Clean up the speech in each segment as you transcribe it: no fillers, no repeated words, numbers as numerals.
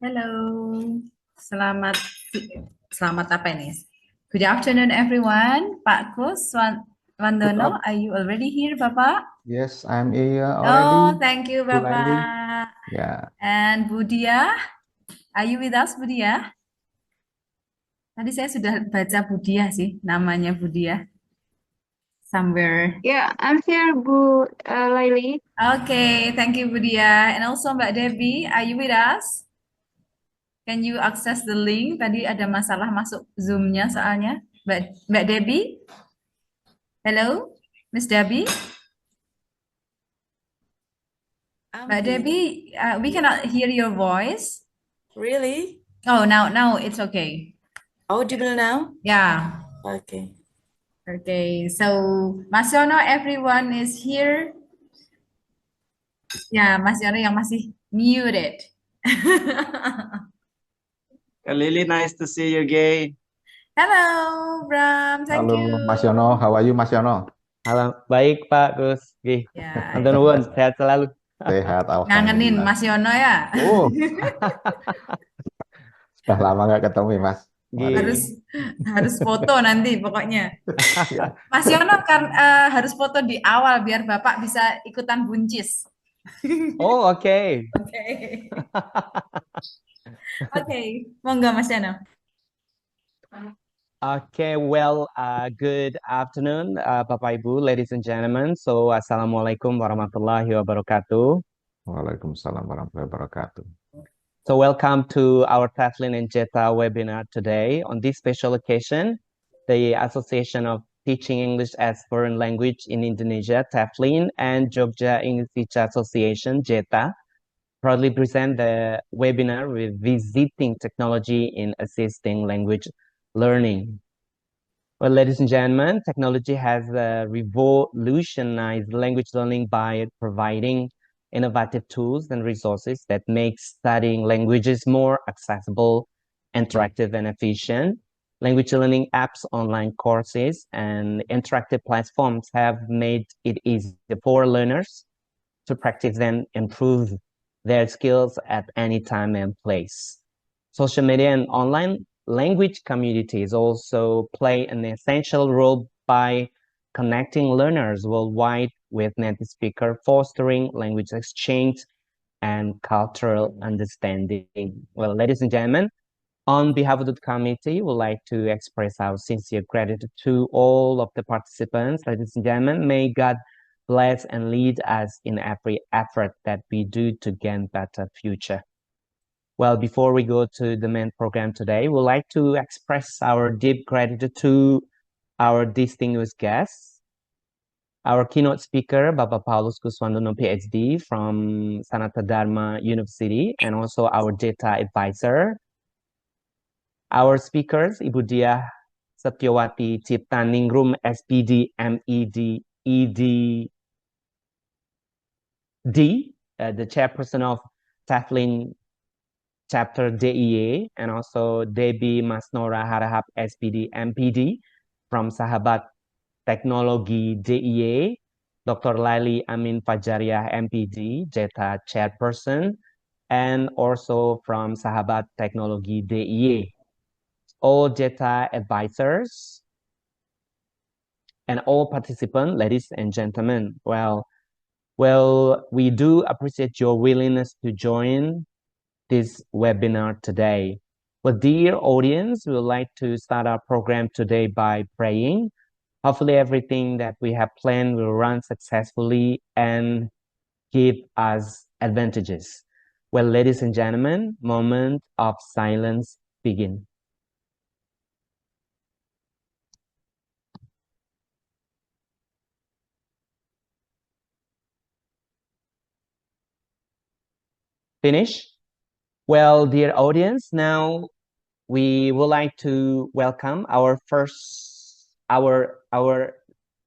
Hello, selamat apa ini? Good afternoon, everyone. Pak Good Wandono, up. are you already here, Bapak? Yes, I'm here Oh, already. thank you, Bu Laili. Bapak. Yeah. And Budia, are you with us, Budia? Tadi saya sudah baca Budia sih, namanya Budia. Somewhere. Yeah, I'm here, Bu Laili. Okay, thank you, Budia. And also Mbak Debbie, are you with us? Can you access the link? Tadi ada masalah masuk Zoom-nya soalnya. Mbak Debbie? Hello, Miss Debbie? I'm Mbak here. Debbie, we cannot hear your voice. Really? Oh, now it's okay. Audible now? Yeah. Okay. Okay. So, Mas Yono, everyone is here. Ya, Mas Yono yang masih muted. Lily, nice to see you again. Hello, Bram. Thank Halo, you. Mas Yono. How are you, Mas Yono? Halo, baik Pak Gus. Gih, Ya, Anton Nuwun, sehat selalu. Sehat, ngangenin alhamdulillah. Mas Yono ya. Oh, sudah lama nggak ketemu, ya, Mas. Gih. Harus foto nanti pokoknya. Ya. Mas Yono kan harus foto di awal biar Bapak bisa ikutan buncis. Oh, oke. Oke. Oke, monggo Mas Yono. Okay, well, good afternoon, Bapak Ibu, ladies and gentlemen. So, Assalamualaikum warahmatullahi wabarakatuh. Waalaikumsalam warahmatullahi wabarakatuh. So, welcome to our TEFLIN and JETA webinar today. On this special occasion, the Association of Teaching English as Foreign Language in Indonesia, TEFLIN, and Jogja English Teacher Association, JETA, proudly present the webinar with Visiting Technology in Assisting Language Learning. Well, ladies and gentlemen, technology has revolutionized language learning by providing innovative tools and resources that make studying languages more accessible, interactive, and efficient. Language learning apps, online courses, and interactive platforms have made it easy for learners to practice and improve their skills at any time and place. Social media and online language communities also play an essential role by connecting learners worldwide with native speakers, fostering language exchange and cultural understanding. Well, ladies and gentlemen, on behalf of the committee, we'd like to express our sincere gratitude to all of the participants. Ladies and gentlemen, may God bless and lead us in every effort that we do to gain better future. Well, before we go to the main program today, we'd like to express our deep gratitude to our distinguished guests. Our keynote speaker, Bapak Paulus Kuswandono, PhD from Sanata Dharma University, and also our JETA advisor. Our speakers, Ibu Diah Setyowati Ciptaningrum, SPD, MED, ED, the chairperson of TEFLIN Chapter DEA, and also Debbie Masnora Harahap, SPD, MPD, from Sahabat Teknologi DEA, Dr. Laili Amin Fajariah, MPD, JETA chairperson, and also from Sahabat Teknologi DEA. All JETA advisors and all participants, ladies and gentlemen, well, we do appreciate your willingness to join this webinar today. Well, dear audience, we would like to start our program today by praying. Hopefully everything that we have planned will run successfully and give us advantages. Well, ladies and gentlemen, moment of silence begin. Finish? Well, dear audience, now we would like to welcome our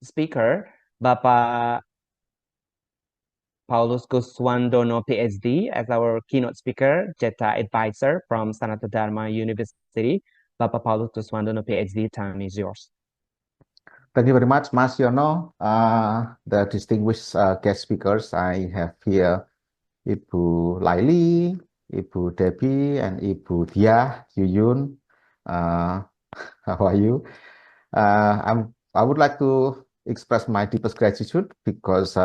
speaker, Bapak Paulus Kuswandono, PhD, as our keynote speaker, JETA advisor from Sanata Dharma University. Bapak Paulus Kuswandono, PhD, time is yours. Thank you very much, Mas Yono. The distinguished guest speakers I have here, Ibu Laili, Ibu Debbie and Ibu Dia, Yuyun. How are you? I would like to express my deepest gratitude because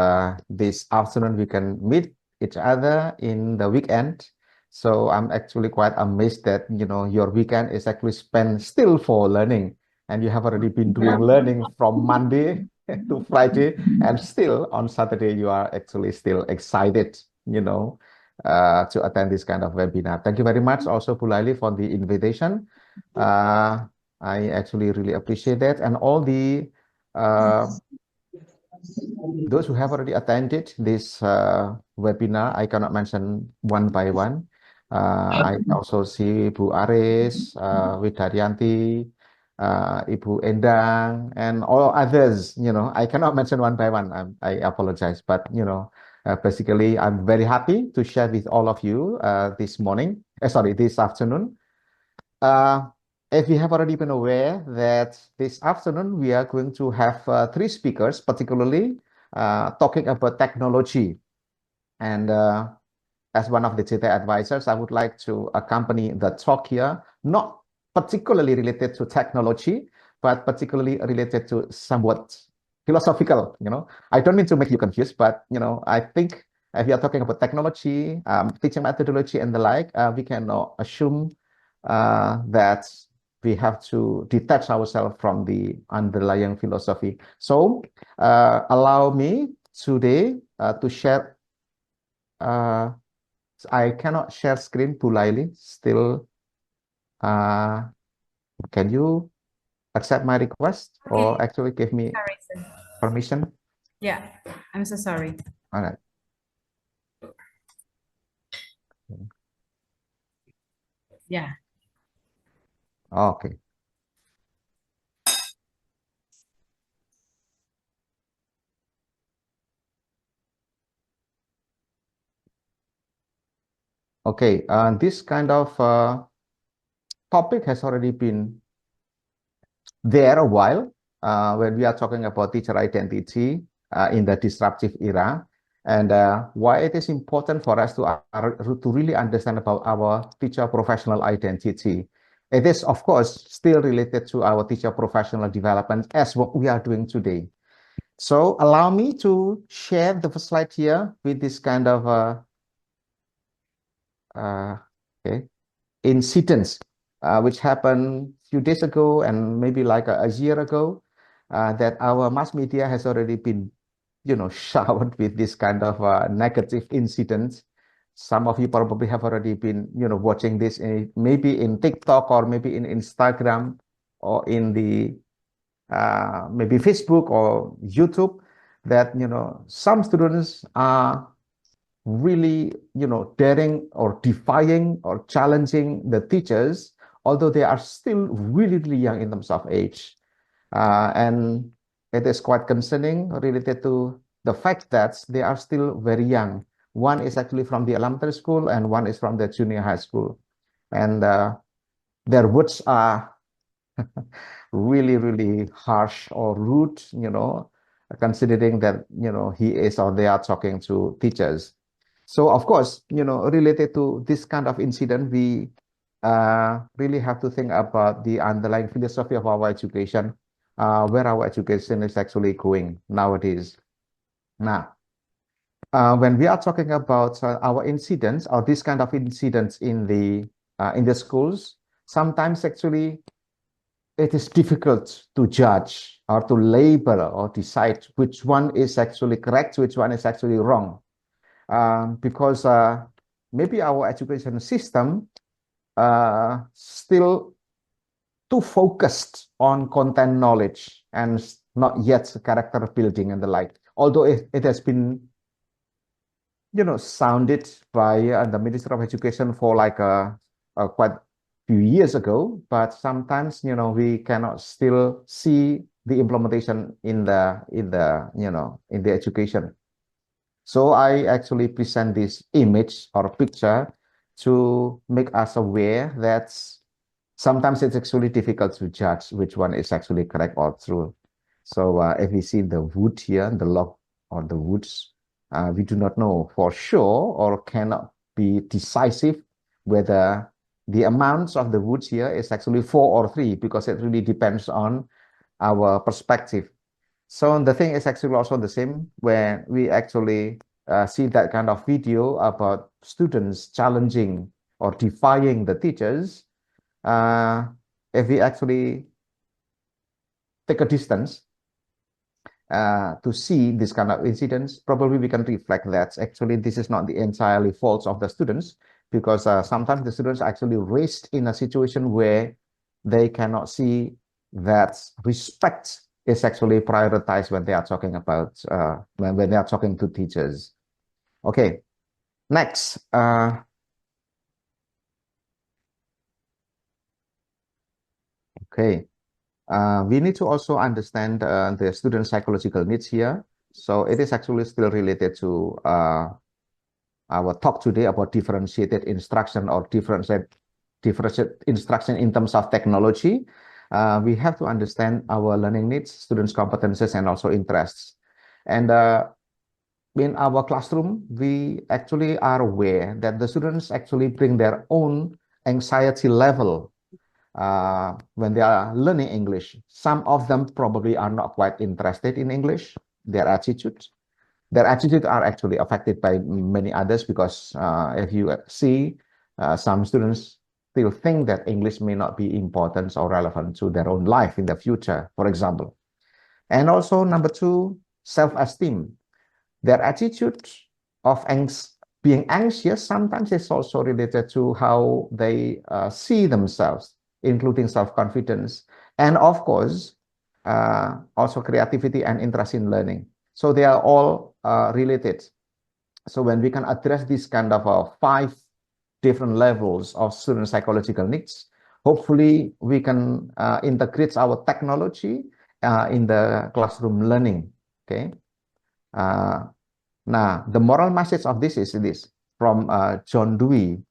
this afternoon we can meet each other in the weekend. So I'm actually quite amazed that your weekend is actually spent still for learning, and you have already been doing learning from Monday to Friday, and still on Saturday you are actually still excited, to attend this kind of webinar. Thank you very much also, Bu Laili, for the invitation. I actually really appreciate that, and all the those who have already attended this webinar. I cannot mention one by one. I also see Bu Aris, Widaryanti, Ibu Endang, and all others. I cannot mention one by one. I apologize, but basically, I'm very happy to share with all of you this morning. This afternoon. If you have already been aware that this afternoon we are going to have 3 speakers, particularly talking about technology. And as one of the JETA advisors, I would like to accompany the talk here, not particularly related to technology, but particularly related to somewhat philosophical. I don't mean to make you confused, but I think if you are talking about technology, teaching methodology and the like, we can assume that we have to detach ourselves from the underlying philosophy. So allow me today to share. I cannot share screen, Bu Laili. Still, can you accept my request or actually give me Sorry, sir. permission? Yeah, I'm so sorry. All right. Yeah. Okay. Okay, this kind of topic has already been there a while when we are talking about teacher identity in the disruptive era, and why it is important for us to really understand about our teacher professional identity. It is, of course, still related to our teacher professional development as what we are doing today. So allow me to share the first slide here with this kind of incidents which happened a few days ago and maybe like a year ago, that our mass media has already been, showered with this kind of negative incidents. Some of you probably have already been, watching this maybe in TikTok or maybe in Instagram or in the maybe Facebook or YouTube, that some students are really daring or defying or challenging the teachers, although they are still really, really young in terms of age. And it is quite concerning related to the fact that they are still very young. One is actually from the elementary school and one is from the junior high school, and their words are really, really harsh or rude, considering that he is or they are talking to teachers. So of course, related to this kind of incident, we really have to think about the underlying philosophy of our education, where our education is actually going nowadays. Now, when we are talking about our incidents or this kind of incidents in the schools, sometimes actually it is difficult to judge or to label or decide which one is actually correct, which one is actually wrong. Because maybe our education system still too focused on content knowledge and not yet character building and the like. Although it has been, sounded by the Minister of Education for like quite few years ago, but sometimes we cannot still see the implementation in the education. So I actually present this image or picture to make us aware that sometimes it's actually difficult to judge which one is actually correct or true. So if we see the wood here, the log or the woods, we do not know for sure or cannot be decisive whether the amounts of the woods here is actually 4 or 3, because it really depends on our perspective. So the thing is actually also the same when we actually see that kind of video about students challenging or defying the teachers. If we actually take a distance to see this kind of incidents, probably we can reflect that actually this is not the entirely fault of the students, because sometimes the students are actually raised in a situation where they cannot see that respect is actually prioritized when they are talking about when they are talking to teachers. Okay, next. Okay, we need to also understand the student psychological needs here. So it is actually still related to our talk today about differentiated instruction or differentiated instruction in terms of technology. We have to understand our learning needs, students' competences, and also interests. And in our classroom, we actually are aware that the students actually bring their own anxiety level when they are learning English. Some of them probably are not quite interested in English, their attitudes. Their attitudes are actually affected by many others, because if you see, some students still think that English may not be important or relevant to their own life in the future, for example. And also, number 2, self-esteem. Their attitude of being anxious sometimes is also related to how they see themselves, including self-confidence, and of course, also creativity and interest in learning. So they are all related. So when we can address this kind of 5 different levels of student psychological needs, hopefully we can integrate our technology in the classroom learning. Okay. Now, the moral message of this is this from John Dewey.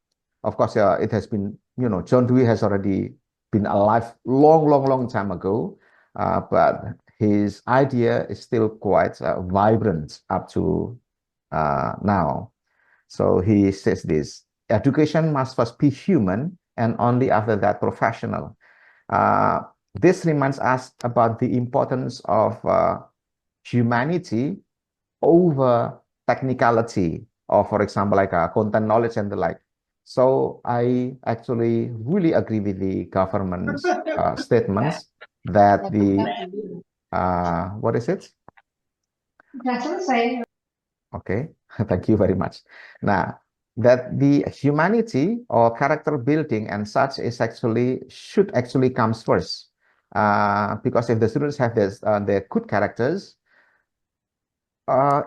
Of course, it has been, John Dewey has already been alive long time ago, but his idea is still quite vibrant up to now. So he says this: education must first be human, and only after that professional. This reminds us about the importance of humanity over technicality, or for example, like content knowledge and the like. So I actually really agree with the government's statements that the what is it? Okay, thank you very much. Now, that the humanity or character building and such is should actually comes first, because if the students have their good characters,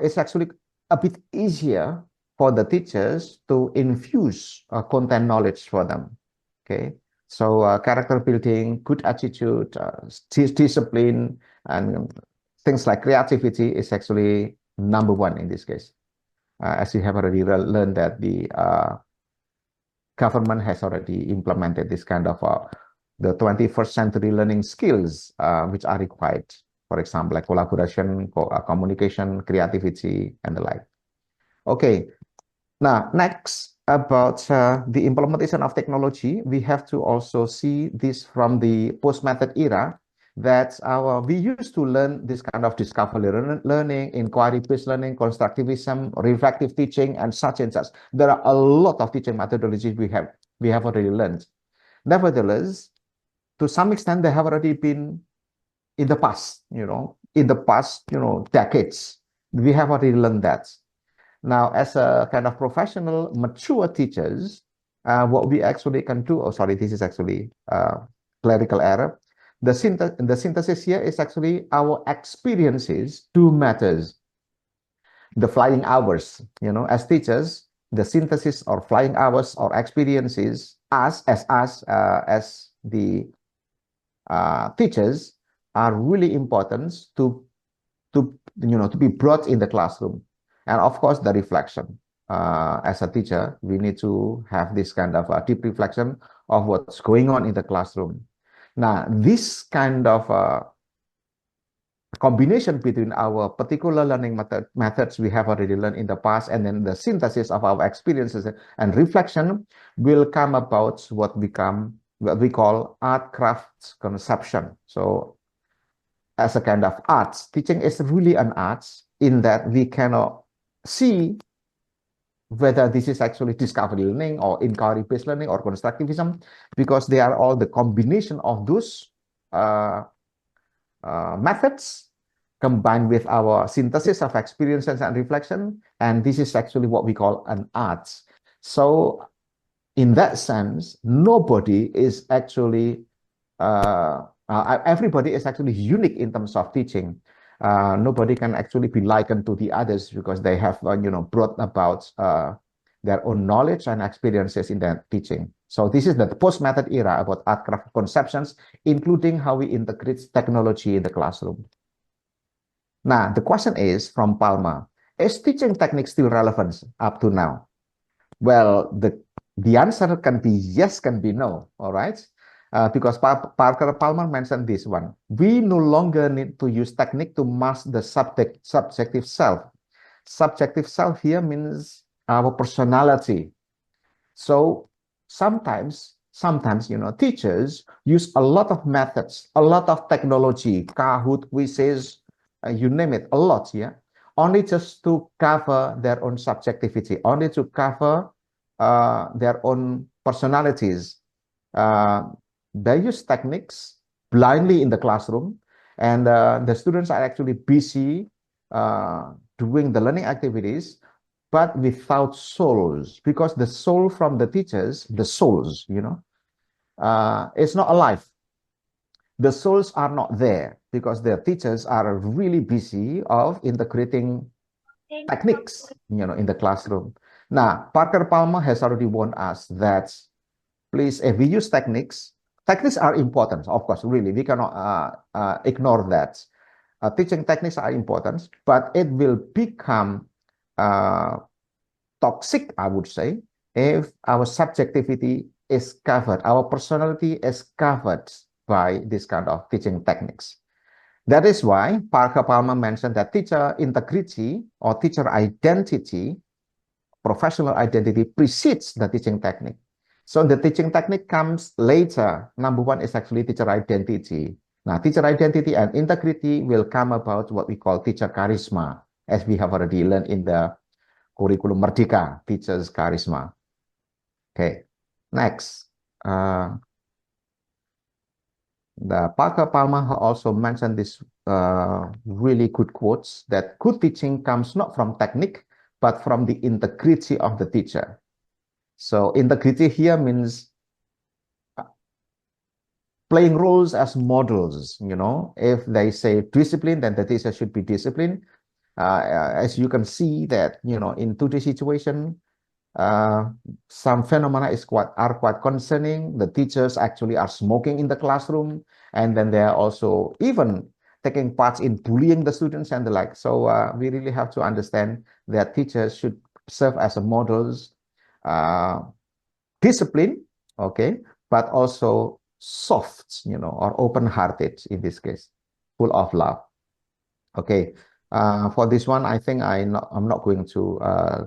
it's actually a bit easier for the teachers to infuse content knowledge for them. Okay, so character building, good attitude, discipline, and things like creativity is actually number 1 in this case. As you have already learned that the government has already implemented this kind of the 21st century learning skills which are required. For example, like collaboration, communication, creativity, and the like. Okay, now next about the implementation of technology, we have to also see this from the post-method era, that we used to learn this kind of discovery learning, inquiry-based learning, constructivism, reflective teaching, and such and such. There are a lot of teaching methodologies we have already learned. Nevertheless, to some extent, they have already been in the past, decades. We have already learned that. Now, as a kind of professional, mature teachers, what we actually can do, oh, sorry, this is actually clerical error. The synthesis here is actually our experiences do matters. The flying hours, as teachers, the synthesis or flying hours or experiences, as the teachers are really important to be brought in the classroom. And of course, the reflection. As a teacher, we need to have this kind of deep reflection of what's going on in the classroom. Now, this kind of combination between our particular learning methods we have already learned in the past, and then the synthesis of our experiences and reflection will come about what we call art craft conception. So as a kind of arts, teaching is really an arts in that we cannot see whether this is actually discovery learning or inquiry-based learning or constructivism, because they are all the combination of those methods combined with our synthesis of experiences and reflection, and this is actually what we call an arts. So in that sense, nobody is actually everybody is actually unique in terms of teaching. Nobody can actually be likened to the others because they have brought about their own knowledge and experiences in their teaching. So this is the post-method era about art craft conceptions, including how we integrate technology in the classroom. Now, the question is from Palma, is teaching technique still relevant up to now? Well, the answer can be yes, can be no, all right? Because Parker Palmer mentioned this one. We no longer need to use technique to mask the subjective self. Subjective self here means our personality. So sometimes, teachers use a lot of methods, a lot of technology, Kahoot, quizzes, you name it, a lot, yeah, only just to cover their own subjectivity, only to cover their own personalities. They use techniques blindly in the classroom, and the students are actually busy doing the learning activities, but without souls, because the soul from the teachers, the souls, it's not alive. The souls are not there because the teachers are really busy of integrating techniques, in the classroom. Now, Parker Palmer has already warned us that, please, if we use techniques are important, of course, really, we cannot ignore that. Teaching techniques are important, but it will become toxic, I would say, if our subjectivity is covered, our personality is covered by this kind of teaching techniques. That is why Parker Palmer mentioned that teacher integrity or teacher identity, professional identity, precedes the teaching technique. So the teaching technique comes later. Number one is actually teacher identity. Now, teacher identity and integrity will come about what we call teacher charisma, as we have already learned in the curriculum Merdeka, teacher's charisma. Okay, next. The Parker Palmer also mentioned this really good quotes that good teaching comes not from technique, but from the integrity of the teacher. So integrity here means playing roles as models. If they say discipline, then the teacher should be disciplined. As you can see that, in today's situation, some phenomena are quite concerning. The teachers actually are smoking in the classroom, and then they are also even taking part in bullying the students and the like. So we really have to understand that teachers should serve as a models, discipline, okay, but also soft, or open-hearted in this case, full of love. Okay. For this one, I think I'm not going to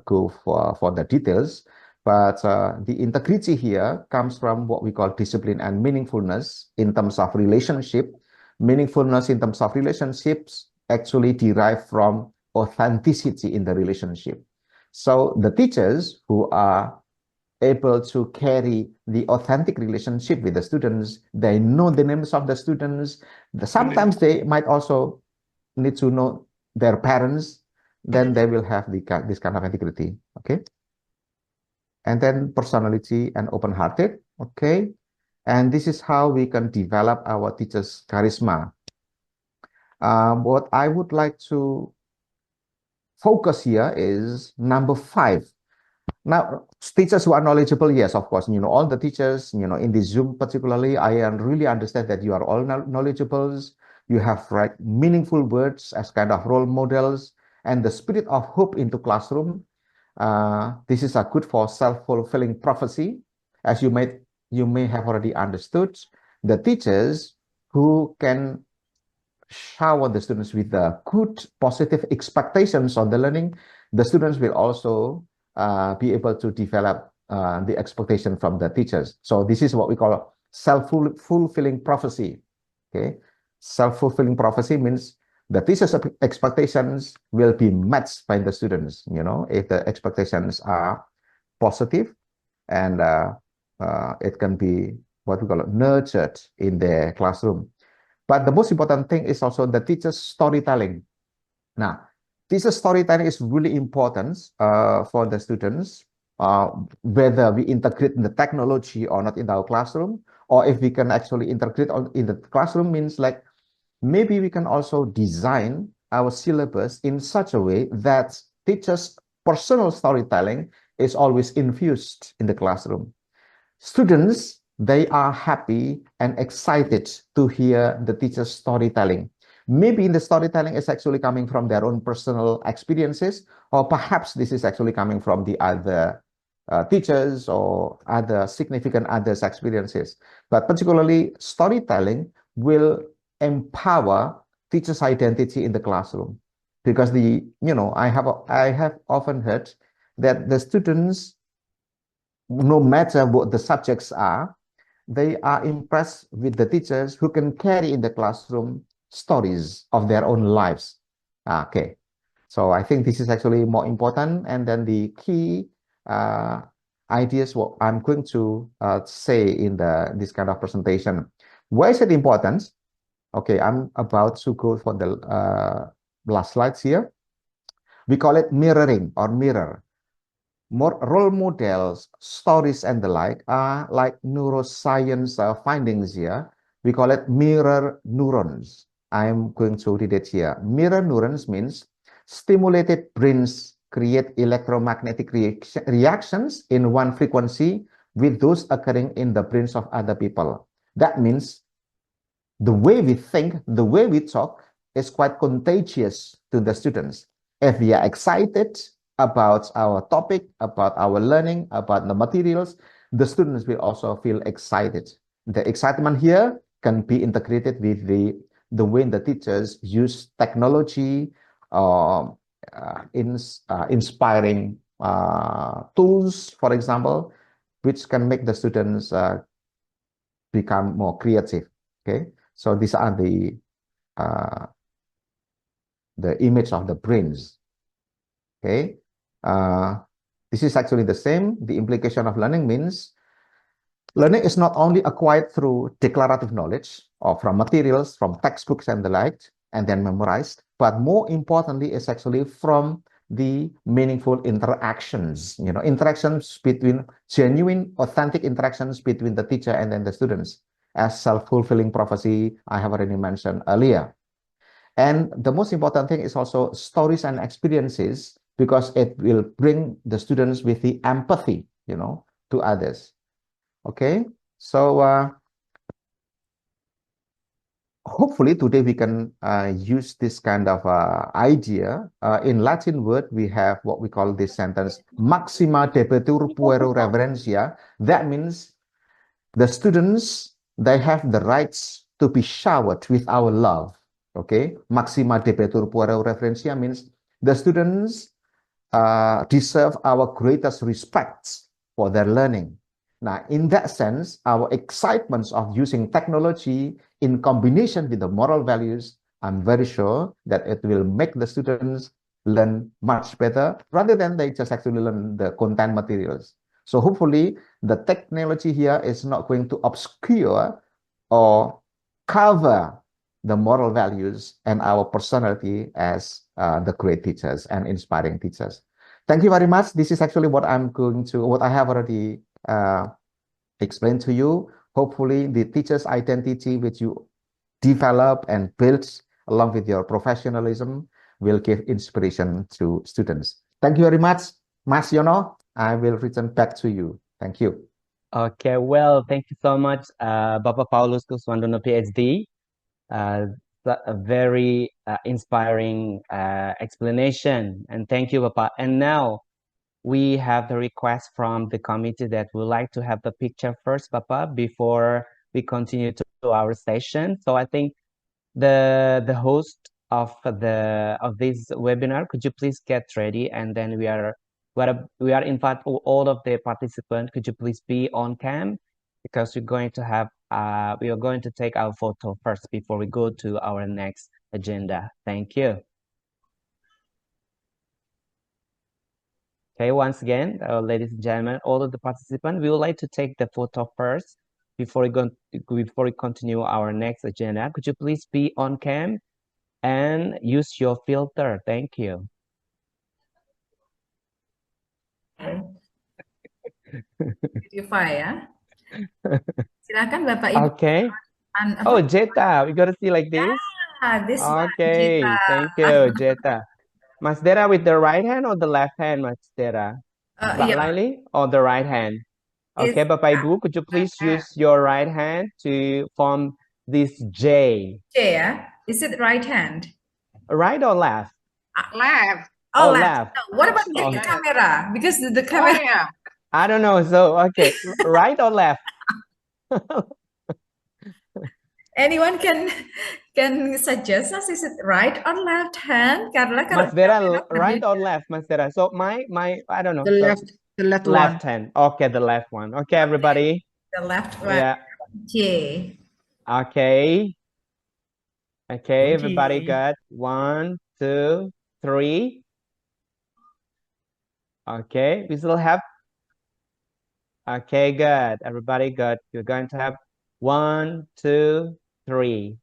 go for the details, but the integrity here comes from what we call discipline and meaningfulness in terms of relationship. Meaningfulness in terms of relationships actually derive from authenticity in the relationship. So the teachers who are able to carry the authentic relationship with the students, they know the names of the students. Sometimes they might also need to know their parents, then they will have this kind of integrity. Okay. And then personality and open-hearted. Okay. And this is how we can develop our teachers' charisma. What I would like to focus here is number 5. Now, teachers who are knowledgeable, yes, of course, all the teachers, in this Zoom particularly, I really understand that you are all knowledgeable. You have meaningful words as kind of role models and the spirit of hope into classroom. This is good for self-fulfilling prophecy. As you may have already understood, the teachers who can shower the students with the good, positive expectations on the learning, the students will also be able to develop the expectation from the teachers. So this is what we call self-fulfilling prophecy. Okay, self-fulfilling prophecy means the teacher's expectations will be matched by the students. You know, if the expectations are positive, and it can be what we call it, nurtured in the classroom. But the most important thing is also the teacher's storytelling. Now, teacher storytelling is really important for the students, whether we integrate the technology or not in our classroom, or if we can actually integrate in the classroom means like maybe we can also design our syllabus in such a way that teachers' personal storytelling is always infused in the classroom. Students, they are happy and excited to hear the teacher's storytelling. Maybe the storytelling is actually coming from their own personal experiences, or perhaps this is actually coming from the other teachers or other significant others' experiences. But particularly, storytelling will empower teachers' identity in the classroom, because I have often heard that the students, no matter what the subjects are, they are impressed with the teachers who can carry in the classroom stories of their own lives. Okay, so I think this is actually more important. And then the key ideas what I'm going to say in this kind of presentation. Why is it important? Okay, I'm about to go for the last slides here. We call it mirroring or mirror. More role models, stories, and the like are like neuroscience findings here. We call it mirror neurons. I'm going to read it here. Mirror neurons means stimulated brains create electromagnetic reactions in one frequency with those occurring in the brains of other people. That means the way we think, the way we talk is quite contagious to the students. If we are excited about our topic, about our learning, about the materials, the students will also feel excited. The excitement here can be integrated with the way the teachers use technology, inspiring tools, for example, which can make the students become more creative. Okay, so these are the image of the brains. Okay, this is actually the same. The implication of learning means learning is not only acquired through declarative knowledge or from materials, from textbooks and the like, and then memorized, but more importantly is actually from the meaningful interactions, interactions between genuine, authentic interactions between the teacher and then the students, as self-fulfilling prophecy I have already mentioned earlier. And the most important thing is also stories and experiences, because it will bring the students with the empathy, to others. Okay, so hopefully today we can use this kind of idea. In Latin word, we have what we call this sentence, maxima debetur puero reverentia. That means the students, they have the rights to be showered with our love. Okay, maxima debetur puero reverentia means the students deserve our greatest respect for their learning. Now, in that sense, our excitement of using technology in combination with the moral values, I'm very sure that it will make the students learn much better rather than they just actually learn the content materials. So hopefully the technology here is not going to obscure or cover the moral values and our personality as the great teachers and inspiring teachers. Thank you very much. This is actually what I have already explained to you. Hopefully the teacher's identity which you develop and build along with your professionalism will give inspiration to students. Thank you very much, Mas Yono. I will return back to you. Thank you. Okay, well, thank you so much, Bapak Paulus Kuswandono, PhD. A very inspiring explanation, and thank you, Bapak. And now we have the request from the committee that we like to have the picture first, Bapak, before we continue to our session. So I think the host of this webinar, could you please get ready, and then we are invite all of the participants. Could you please be on cam, because we're going to have we are going to take our photo first before we go to our next agenda. Thank you. Okay, once again, ladies and gentlemen, all of the participants, we would like to take the photo first before we continue our next agenda. Could you please be on cam and use your filter? Thank you. Beautify ya. Silakan Bapak Ibu. Okay. Oh, Jeta, we gotta see like this. This one, Okay, Jeta. thank you, Jeta. Mas Dera with the right hand or the left hand, Mas Dera? Mbak Yeah. Laili, or the right hand? Okay, It's Bapak Ibu, could you please use your right hand to form this J? J, yeah? Is it right hand? Right or left? Left. Oh, Oh, left. left. No, what about the camera? Because the camera. Oh, yeah. I don't know. So, okay, right or left? Anyone can suggest us, is it right or left hand? Karena Mas Dera, right or left, Mas Dera? So my I don't know. The So left left one. hand. Okay, the left one. Okay, everybody. the left one. Yeah. J. Okay. Okay, Okay. everybody got 1, 2, 3. Okay, we still have. Okay, good. Everybody good. You're going to have 1, 2, 3.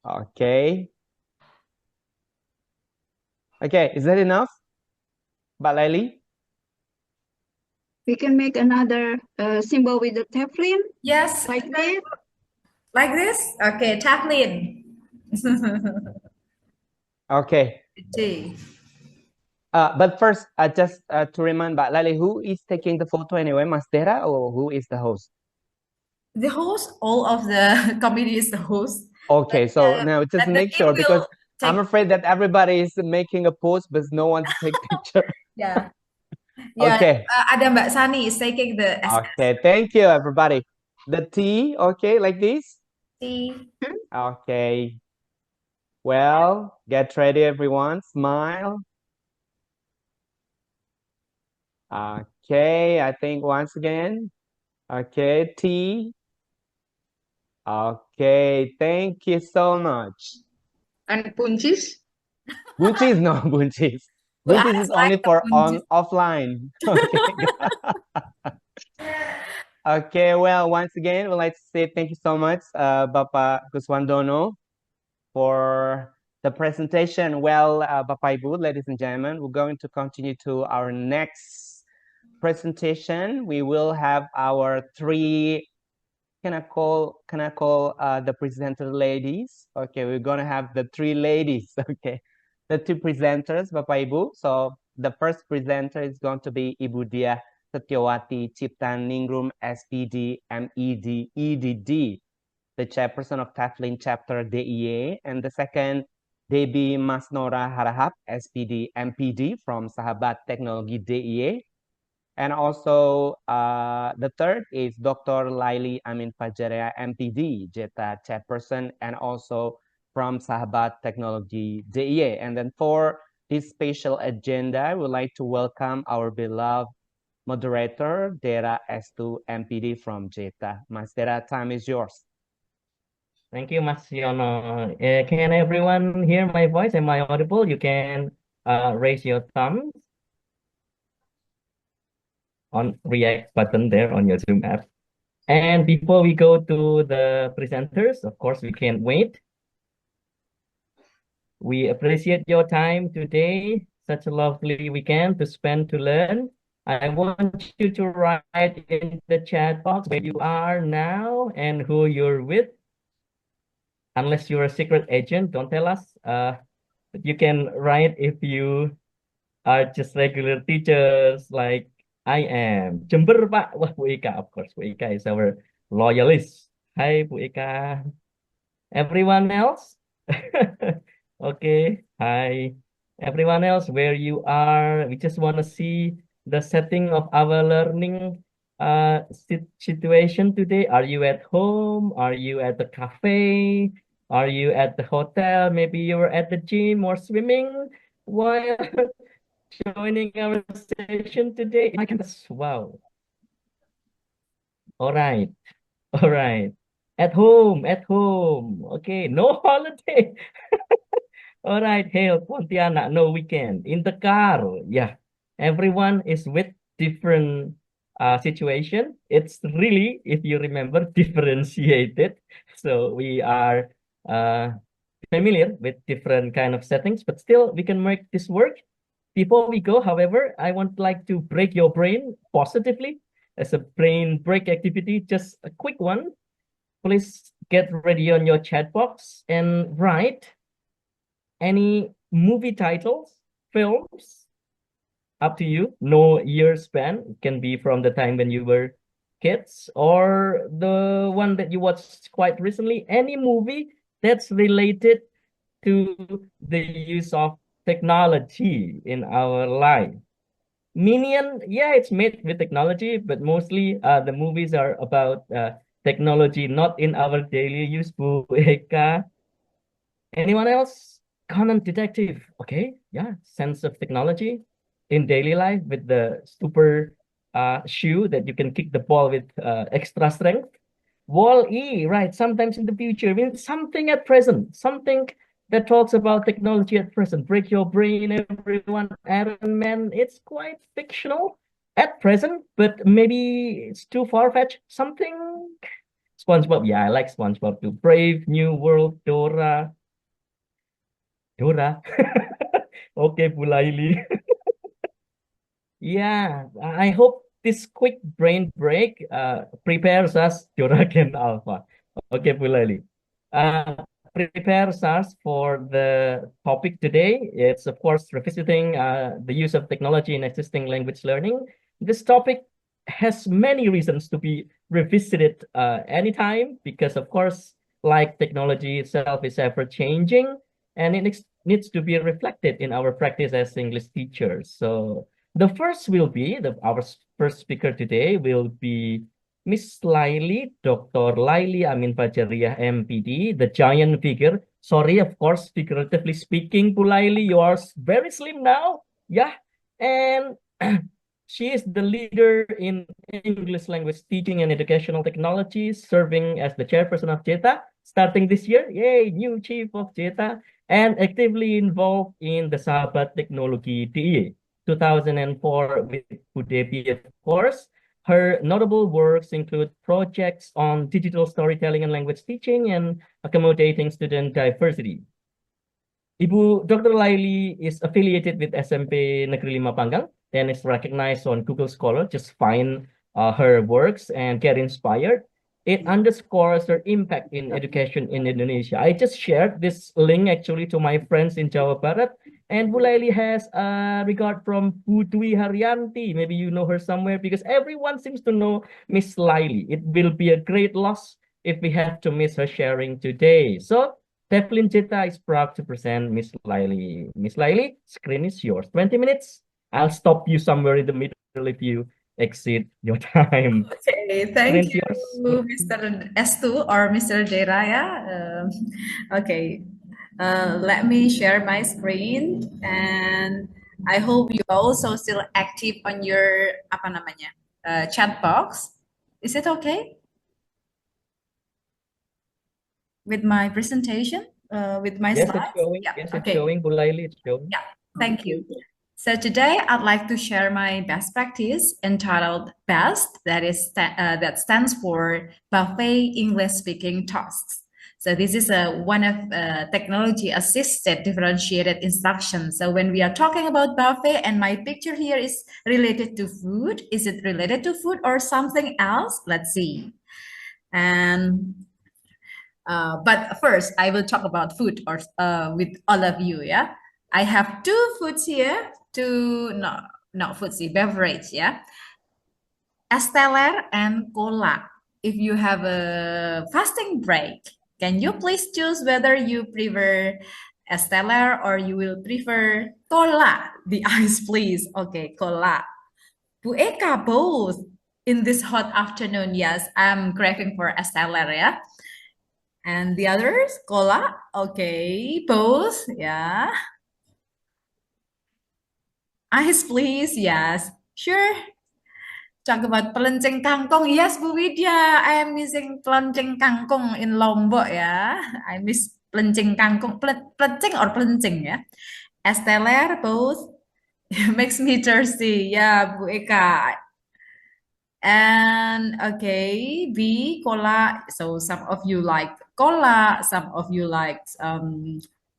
Okay. Okay, is that enough? Mbak Laili? We can make another symbol with the TEFLIN, Yes. like this. Like this? Okay, TEFLIN. Okay. J. But first, just to remind Mbak Laili, who is taking the photo anyway, Mas Dera, or who is the host? The host, all of the committee is the host. Okay, But, so now just but the make team sure, because will I'm take- afraid that everybody is making a post, but no one to take picture. Yeah. Yeah. Okay. Ada Mbak Sani is taking the Okay, thank you, everybody. The T, okay, like this? T. Okay. Well, get ready, everyone. Smile. Okay, I think once again. Okay, T. Okay, thank you so much. And punches. Bunchis, no, bunchis. Well, Bunchis I is only like for bunchis. offline. Okay. Okay, well, once again, we'd like to say thank you so much, Bapak Kuswandono, for the presentation. Well, Bapak Ibu, ladies and gentlemen, we're going to continue to our next presentation. We will have our three, can I call the presenter ladies? Okay, we're gonna have the three ladies. Okay, the two presenters, Bapak Ibu. So the first presenter is going to be Ibu Diah Setiawati Ciptaningrum, SPD, MED, EDD, the chairperson of TEFLIN chapter DIY, and the second, Debbie Masnora Harahap, SPD, MPD from Sahabat Teknologi DIY. And also the third is Dr. Laili Amin Fajaria, MPD, JETA chairperson, and also from Sahabat Teknologi DIY. And then for this special agenda, I would like to welcome our beloved moderator, Dera S2, MPD from JETA. Mas Dera, time is yours. Thank you, Mas Yono. Can everyone hear my voice? Am I audible? You can raise your thumbs on react button there on your Zoom app. And before we go to the presenters, of course, we can't wait. We appreciate your time today. Such a lovely weekend to spend to learn. I want you to write in the chat box where you are now and who you're with. Unless you're a secret agent, don't tell us. But you can write if you are just regular teachers like I am. Jember, Pak. Wah, Bu Ika, of course. Bu Ika is our loyalist. Hi, Bu Ika. Everyone else? Okay. Hi. Everyone else, where you are, we just want to see the setting of our learning situation today? Are you at home? Are you at the cafe? Are you at the hotel? Maybe you're at the gym or swimming while joining our session today. My campus. Wow. All right. All right. At home, at home. Okay, no holiday. All right, Hail, Pontianak, no weekend. In the car, yeah. Everyone is with different situation. It's really, if you remember, differentiated. So we are familiar with different kind of settings, but still we can make this work. Before we go, however, I would like to break your brain positively as a brain break activity, just a quick one. Please get ready on your chat box and write any movie titles, films, up to you. No year span. It can be from the time when you were kids or the one that you watched quite recently. Any movie that's related to the use of technology in our life. Minion, yeah, it's made with technology, but mostly the movies are about technology, not in our daily use. Bu Eka. Anyone else? Conan Detective. Okay, yeah, sense of technology in daily life with the super shoe that you can kick the ball with extra strength. Wall-E, right? Sometimes in the future, means something at present, something that talks about technology at present. Break your brain, everyone. Iron Man, it's quite fictional at present, but maybe it's too far-fetched. Something. SpongeBob, yeah, I like SpongeBob too. Brave New World, Dora. Dora. Okay, Pulaili. Yeah, I hope this quick brain break prepares us, Joraken Alpha. Okay, Pulaili. Prepares us for the topic today. It's, of course, revisiting the use of technology in existing language learning. This topic has many reasons to be revisited anytime because, of course, like technology itself is ever changing and it needs to be reflected in our practice as English teachers. So the first will be, our first speaker today will be Miss Laili, Dr. Laili Amin Fajariah, MPD, the giant figure. Sorry, of course, figuratively speaking, Bu Laili, you are very slim now. Yeah. And she is the leader in English language teaching and educational technologies, serving as the chairperson of JETA starting this year. Yay, new chief of JETA, and actively involved in the Sahabat Teknologi DIY 2004 with Bu Debbie, of course. Her notable works include projects on digital storytelling and language teaching and accommodating student diversity. Ibu Dr. Laili is affiliated with SMP Negeri 5 Panggang and is recognized on Google Scholar. Just find her works and get inspired. It underscores her impact in education in Indonesia. I just shared this link actually to my friends in Jawa Barat. And Bu Laili has regard from Bu Dwi Haryanti. Maybe you know her somewhere because everyone seems to know Miss Laili. It will be a great loss if we have to miss her sharing today. So TEFLIN JETA is proud to present Miss Laili. Miss Laili, screen is yours. 20 minutes. I'll stop you somewhere in the middle if you exceed your time. Okay, thank Screen's you, yours. Mr. Estu or Mr. Deraya. Okay, let me share my screen, and I hope you also still active on your apa namanya chat box. Is it okay with my presentation? With my Yes, slides? it's showing. Yeah. Yes, it's Okay. showing. Bu Laili, it's showing. Yeah. Thank you. So today I'd like to share my best practice entitled BEST, that stands for Buffet English Speaking Tasks. So this is one of technology assisted differentiated instruction. So when we are talking about buffet, and my picture here is related to food, is it related to food or something else? Let's see. And but first, I will talk about food or with all of you. Yeah, I have two foods here. Not foods, beverage. Yeah, Esteller and cola. If you have a fasting break, can you please choose whether you prefer Esteller or you will prefer cola? The ice, please. Okay, cola. Bu Eka, both. in this hot afternoon, yes, I'm craving for es teler, ya. And the others, cola, okay, both, yeah. Ice, please, yes, sure. Talk about pelenceng kangkong. Yes, Bu Widya, I am missing pelenceng kangkong in Lombok, ya. I miss pelenceng kangkong, pelenceng or pelenceng, ya. Es teler, both. Makes me thirsty, ya, Bu Eka. And okay, B, cola. So some of you like cola, some of you like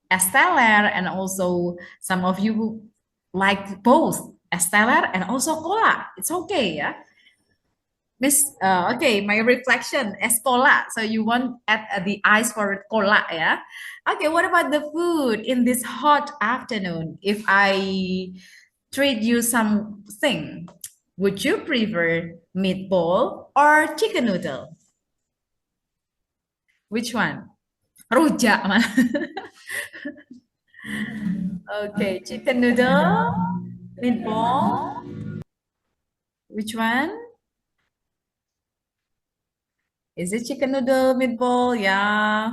es teler, and also some of you like both es teler and also cola. It's okay, yeah. Miss, okay, my reflection es cola. So you want add the ice for cola, yeah? Okay, what about the food in this hot afternoon? If I treat you something, would you prefer meatball or chicken noodle? Which one? Rujak. Okay, chicken noodle, meatball. Which one? Is it chicken noodle, meatball? Yeah.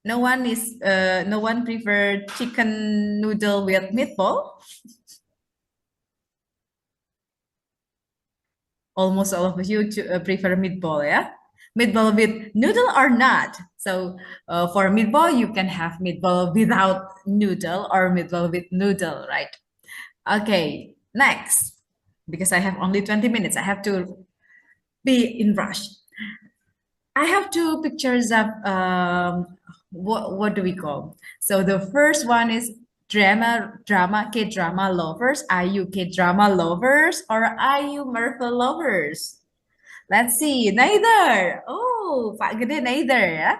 No one prefer chicken noodle with meatball. Almost all of you prefer meatball, yeah? Meatball with noodle or not. So for meatball, you can have meatball without noodle or meatball with noodle, right? Okay, next. Because I have only 20 minutes, I have to be in rush. I have two pictures of what do we call? So the first one is K-drama lovers. Are you K-drama lovers or are you Marvel lovers? Let's see. Neither. Oh, Pak Gede neither, ya.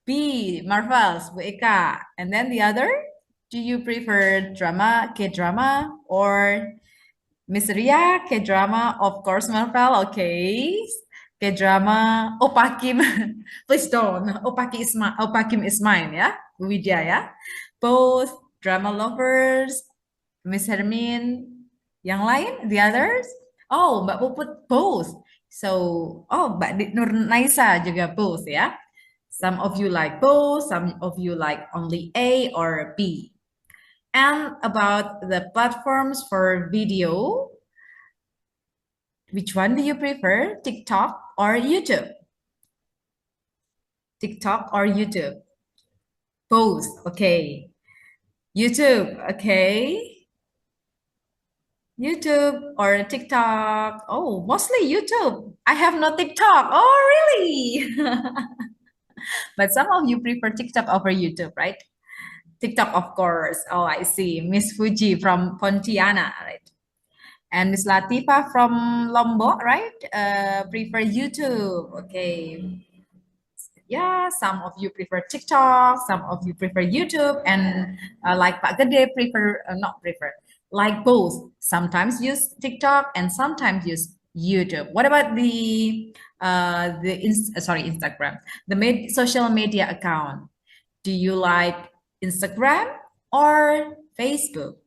B, Marvels, Bu Eka. And then the other, do you prefer K-drama or Miss Ria, K-drama? Of course, Marvel. Okay. K-drama, Opa Kim. Please don't. Opa Kim is mine, ya. Bu Widya, ya. Both drama lovers, Miss Hermin. Yang lain, the others? Oh, Mbak Puput, both. So, oh, Mbak Nur Naisa juga both, ya. Some of you like both, some of you like only A or B. And about the platforms for video, which one do you prefer, TikTok or YouTube? TikTok or YouTube? Both, okay. YouTube, okay. YouTube or TikTok? Oh, mostly YouTube. I have no TikTok. Oh, really? But some of you prefer TikTok over YouTube, right? TikTok, of course. Oh, I see. Miss Fuji from Pontiana, right? And Miss Latifa from Lombok, right? Prefer YouTube. Okay. Yeah, some of you prefer TikTok, some of you prefer YouTube, and like Pak Gede not prefer, like both. Sometimes use TikTok and sometimes use YouTube. What about the Instagram, the social media account? Do you like Instagram or Facebook?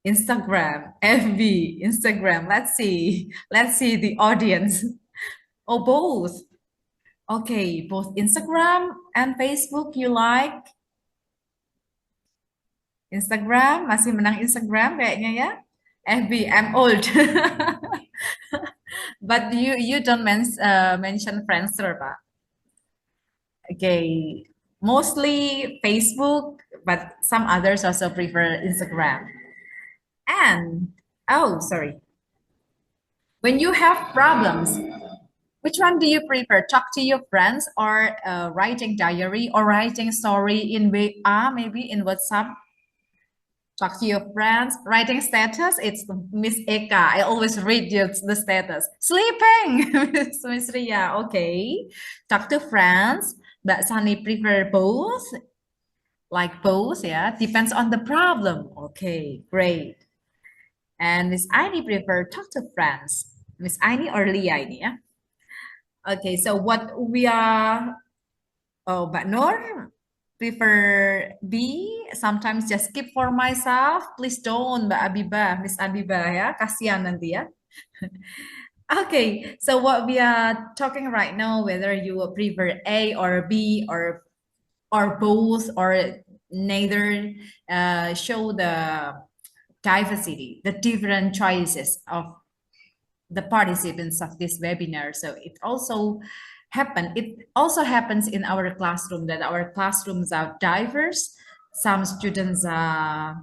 Instagram, FB, Instagram. Let's see the audience. Oh, both. Okay, both Instagram and Facebook you like? Instagram, masih menang Instagram kayaknya ya. FB, I'm old. But you don't mention Friendster, Pak. Okay, mostly Facebook, but some others also prefer Instagram. And, oh, sorry. When you have problems, which one do you prefer? Talk to your friends or writing diary or writing story in WA, maybe in WhatsApp? Talk to your friends. Writing status, it's Miss Eka. I always read the status. Sleeping, Miss Ria. Okay. Talk to friends. Mbak Sani prefer both? Like both, yeah? Depends on the problem. Okay, great. And Miss Aini prefer talk to friends. Miss Aini or Lia ini ya? Okay, so what we are, oh, Mbak Nur prefer B, sometimes just skip for myself. Please don't, Mbak Abibah, Miss Abibah ya, kasihan nanti ya. Okay, so what we are talking right now, whether you prefer A or B or both or neither, show the diversity, the different choices of the participants of this webinar. So it also happens in our classroom, that our classrooms are diverse. Some students are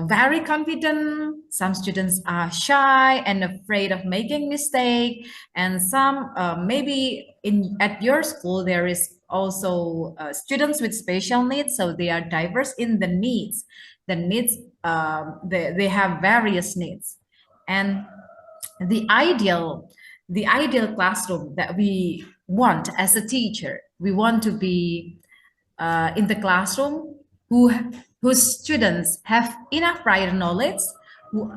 very confident, some students are shy and afraid of making mistake, and some maybe at your school there is also students with special needs, so they are diverse in the needs. They have various needs. And the ideal classroom that we want as a teacher, we want to be in the classroom whose students have enough prior knowledge,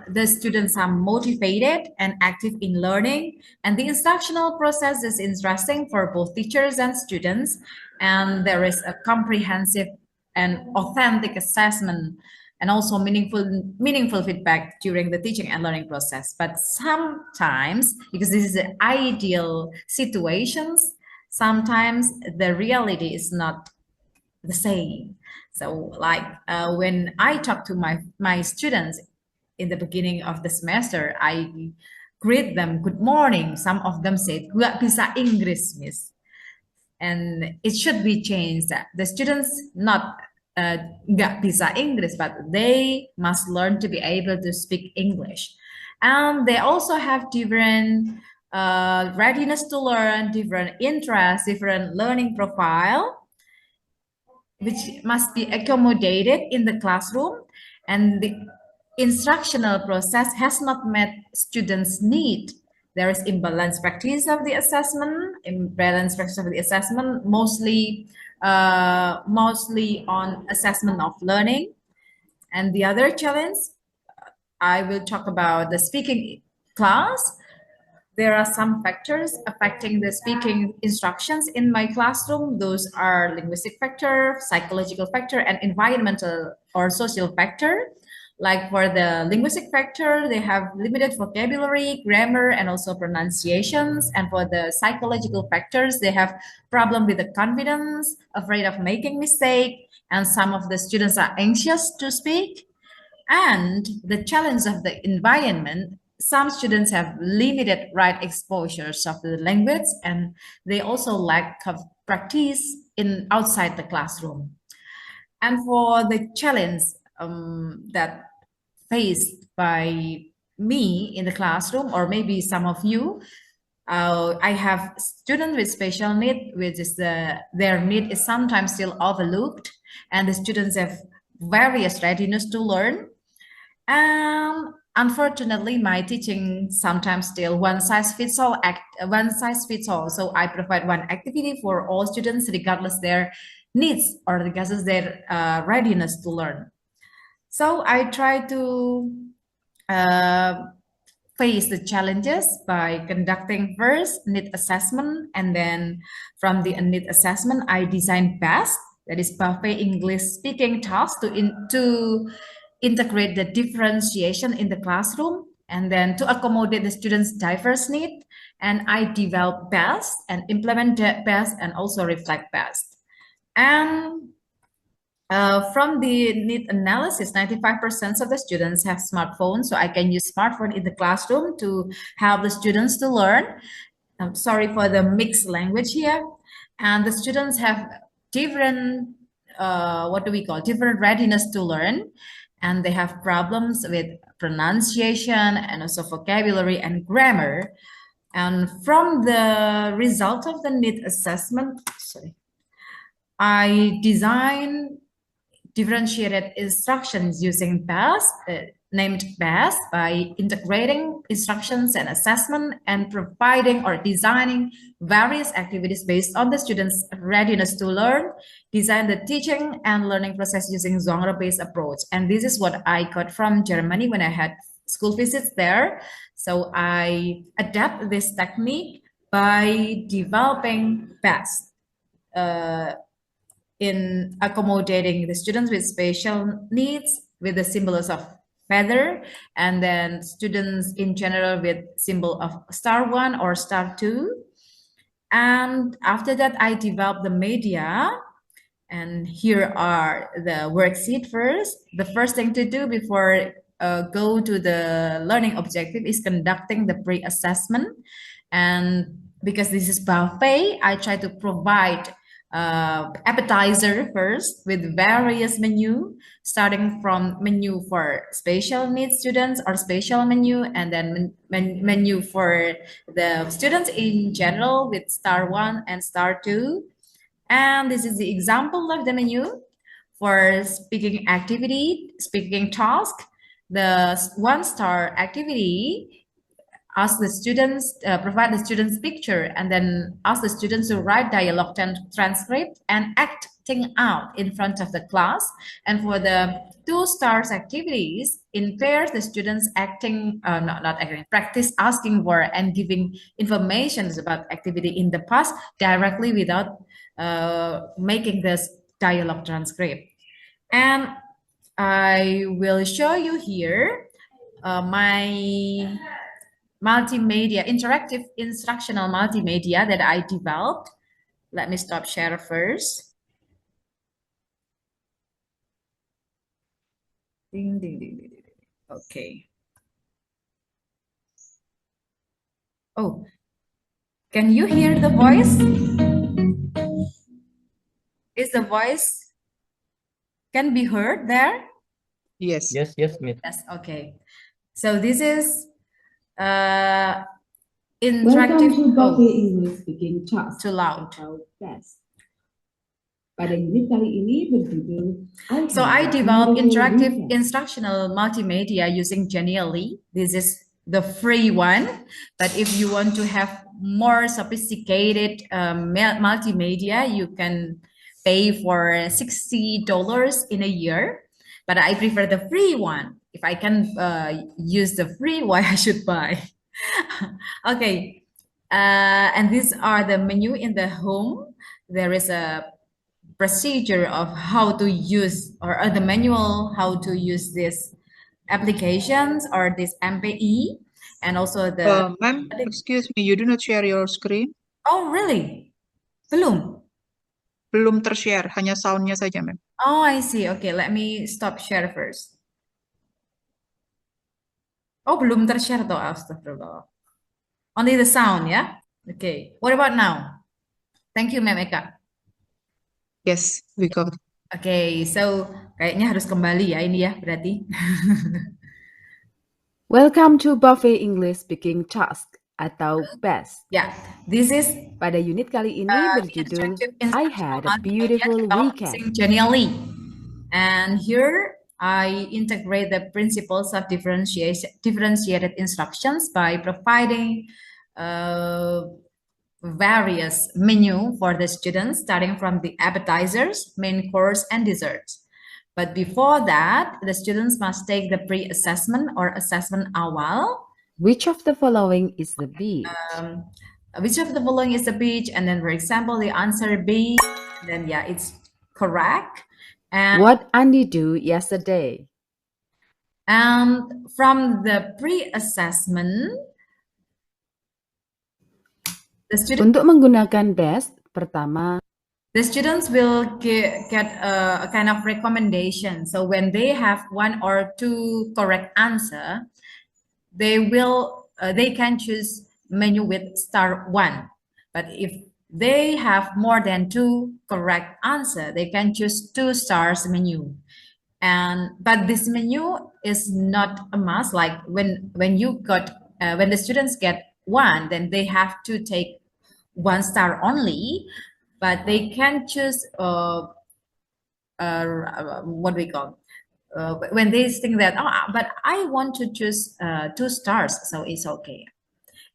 the students are motivated and active in learning, and the instructional process is interesting for both teachers and students, and there is a comprehensive and authentic assessment and also meaningful feedback during the teaching and learning process. But sometimes, because this is the ideal situations, sometimes the reality is not the same. So like when I talk to my students in the beginning of the semester, I greet them good morning. Some of them said, "Nggak bisa Inggris, Miss." And it should be changed that the students not nggak bisa English, but they must learn to be able to speak English. And they also have different readiness to learn, different interests, different learning profile, which must be accommodated in the classroom. And the instructional process has not met students' need. There is imbalanced practice of the assessment, mostly on assessment of learning. And the other challenge, I will talk about the speaking class. There are some factors affecting the speaking instructions in my classroom. Those are linguistic factor, psychological factor, and environmental or social factor. Like for the linguistic factor, they have limited vocabulary, grammar, and also pronunciations. And for the psychological factors, they have problem with the confidence, afraid of making mistake, and some of the students are anxious to speak. And the challenge of the environment, some students have limited right exposures of the language, and they also lack of practice in outside the classroom. And for the challenge that faced by me in the classroom, or maybe some of you, I have students with special need, which is their need is sometimes still overlooked, and the students have various readiness to learn. And unfortunately, my teaching sometimes still one size fits all. So I provide one activity for all students, regardless their needs or regardless their readiness to learn. So I try to face the challenges by conducting first need assessment, and then from the need assessment, I design BEST, that is buffet English speaking tasks to integrate the differentiation in the classroom, and then to accommodate the students' diverse need. And I develop BEST and implement BEST and also reflect BEST. And from the need analysis, 95% of the students have smartphones, so I can use smartphone in the classroom to help the students to learn. I'm sorry for the mixed language here. And the students have different, different readiness to learn. And they have problems with pronunciation and also vocabulary and grammar. And from the result of the need assessment, I design differentiated instructions using BEST, named BEST, by integrating instructions and assessment and providing or designing various activities based on the students' readiness to learn, design the teaching and learning process using genre-based approach. And this is what I got from Germany when I had school visits there. So I adapt this technique by developing BEST in accommodating the students with special needs with the symbols of feather, and then students in general with symbol of *1 or *2. And after that, I developed the media. And here are the worksheet first. The first thing to do before go to the learning objective is conducting the pre-assessment. And because this is buffet, I try to provide appetizer first with various menu, starting from menu for special needs students or special menu, and then menu for the students in general with *1 and *2. And this is the example of the menu for speaking activity, speaking task. The 1-star activity ask the students, provide the students picture, and then ask the students to write dialogue transcript and acting out in front of the class. And for the 2-stars activities, in pairs, the students acting, not acting, practice asking for and giving information about activity in the past directly without making this dialogue transcript. And I will show you here my multimedia, interactive instructional multimedia that I developed. Let me stop share first. Ding, ding, ding, ding, ding. Okay. Oh, can you hear the voice? Is the voice can be heard there? Yes. Yes, Miss. Yes, okay. So this is Welcome interactive. to Buffet English Speaking Task Too loud. atau PES. Pada unit kali ini berjudul So I Have a developed Beautiful interactive Weekend. instructional multimedia using Genially. This is the free one, but if you want to have more sophisticated multimedia, you can pay for $60 in a year. But I prefer the free one. If I can use the free, why I should buy? Okay, and these are the menu in the home. There is a procedure of how to use, or the manual how to use these applications or this MPE, and also the Ma'am, excuse me, you do not share your screen? Oh really? Belum? Belum tershare, hanya soundnya saja, ma'am. Oh, I see. Okay, let me stop share first. Oh, belum tershare toh, astagfirullah. Only the sound, ya? Okay. What about now? Thank you, Ma'am Eka. Yes, we got it. Okay, so kayaknya harus kembali ya ini ya berarti. Welcome to Buffet English Speaking Task atau PES. Yeah, this is Pada unit kali ini berjudul interactive I instructional Had a multimedia Beautiful developed Weekend. using Genially. And here I integrate the principles of differentiated instructions by providing various menu for the students, starting from the appetizers, main course, and desserts. But before that, the students must take the pre-assessment or assessment awal. Which of the following is the beach? Which of the following is the beach? And then, for example, the answer B, then yeah, it's correct. And What Andy do yesterday? And from the pre-assessment, the students Untuk menggunakan best, pertama, will get a kind of recommendation. So when they have 1 or 2 correct answer, they can choose menu with *1. But if they have more than 2 correct answer, they can choose 2 stars menu. But this menu is not a must. Like when the students get 1, then they have to take 1 star only. But they can choose what we call when they think that but I want to choose 2 stars, so it's okay.